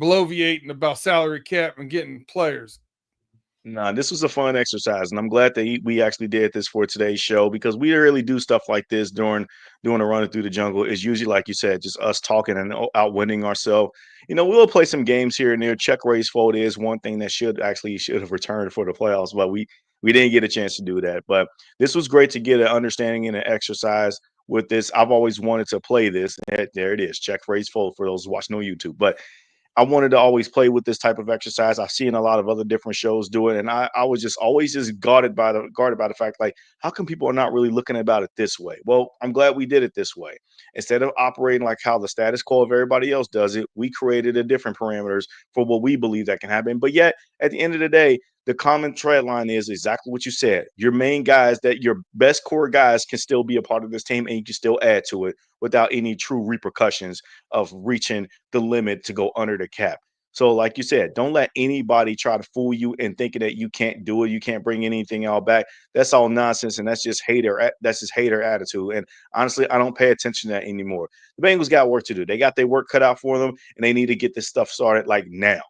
bloviating about salary cap and getting players. Nah, this was a fun exercise, and I'm glad that we actually did this for today's show because we rarely do stuff like this during a Running Through the Jungle. It's usually, like you said, just us talking and outwinning ourselves. We'll play some games here and there. Check raise fold is one thing that should have returned for the playoffs, but we didn't get a chance to do that. But this was great to get an understanding and an exercise with this. I've always wanted to play this. There it is. Check raise fold for those watching on YouTube. But I wanted to always play with this type of exercise. I've seen a lot of other different shows do it, and I was just always just guarded by the fact, like, how come people are not really looking about it this way? Well, I'm glad we did it this way. Instead of operating like how the status quo of everybody else does it, we created a different parameters for what we believe that can happen. But yet, at the end of the day, the common thread line is exactly what you said. Your main guys, that your best core guys, can still be a part of this team, and you can still add to it without any true repercussions of reaching the limit to go under the cap. So, like you said, don't let anybody try to fool you and thinking that you can't do it, you can't bring anything out back. That's all nonsense, and that's just hater. That's just hater attitude. And honestly, I don't pay attention to that anymore. The Bengals got work to do. They got their work cut out for them, and they need to get this stuff started like now.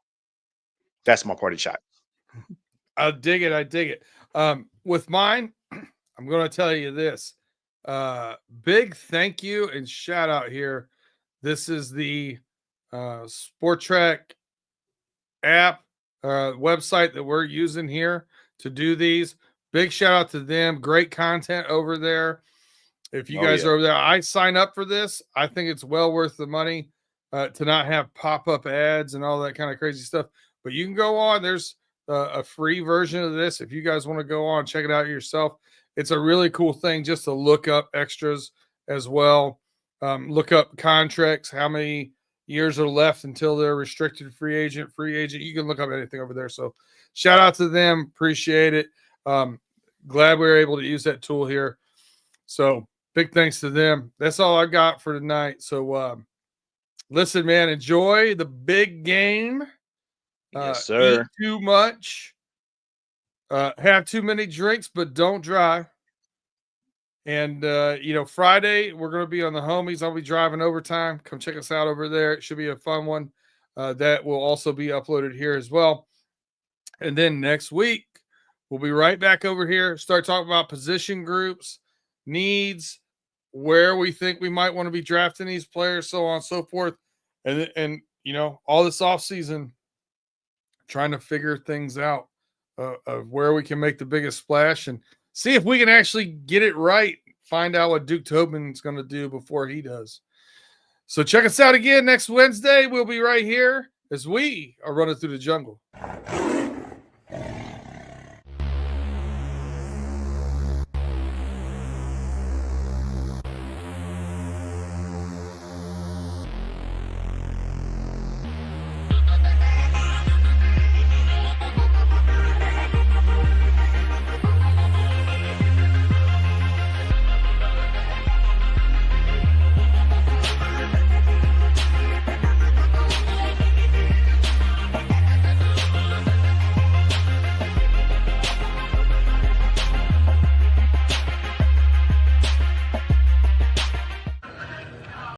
That's my party shot. I dig it. With mine, I'm going to tell you this. Big thank you and shout out here. This is the Sport Track app website that we're using here to do these. Big shout out to them. Great content over there. If you guys are over there, I sign up for this. I think it's well worth the money to not have pop-up ads and all that kind of crazy stuff. But you can go on. There's a free version of this. If you guys want to go on, check it out yourself. It's a really cool thing just to look up extras as well. Look up contracts, how many years are left until they're restricted free agent. You can look up anything over there. So shout out to them. Appreciate it. Glad we were able to use that tool here. So big thanks to them. That's all I got for tonight. So listen, man, enjoy the big game. Yes, sir. Eat too much. Have too many drinks, but don't drive. And, Friday, we're going to be on the homies. I'll be driving overtime. Come check us out over there. It should be a fun one. That will also be uploaded here as well. And then next week, we'll be right back over here. Start talking about position groups, needs, where we think we might want to be drafting these players, so on and so forth. And all this offseason, trying to figure things out of where we can make the biggest splash and see if we can actually get it right. Find out what Duke Tobin's going to do before he does. So check us out again next Wednesday. We'll be right here as we are running through the jungle.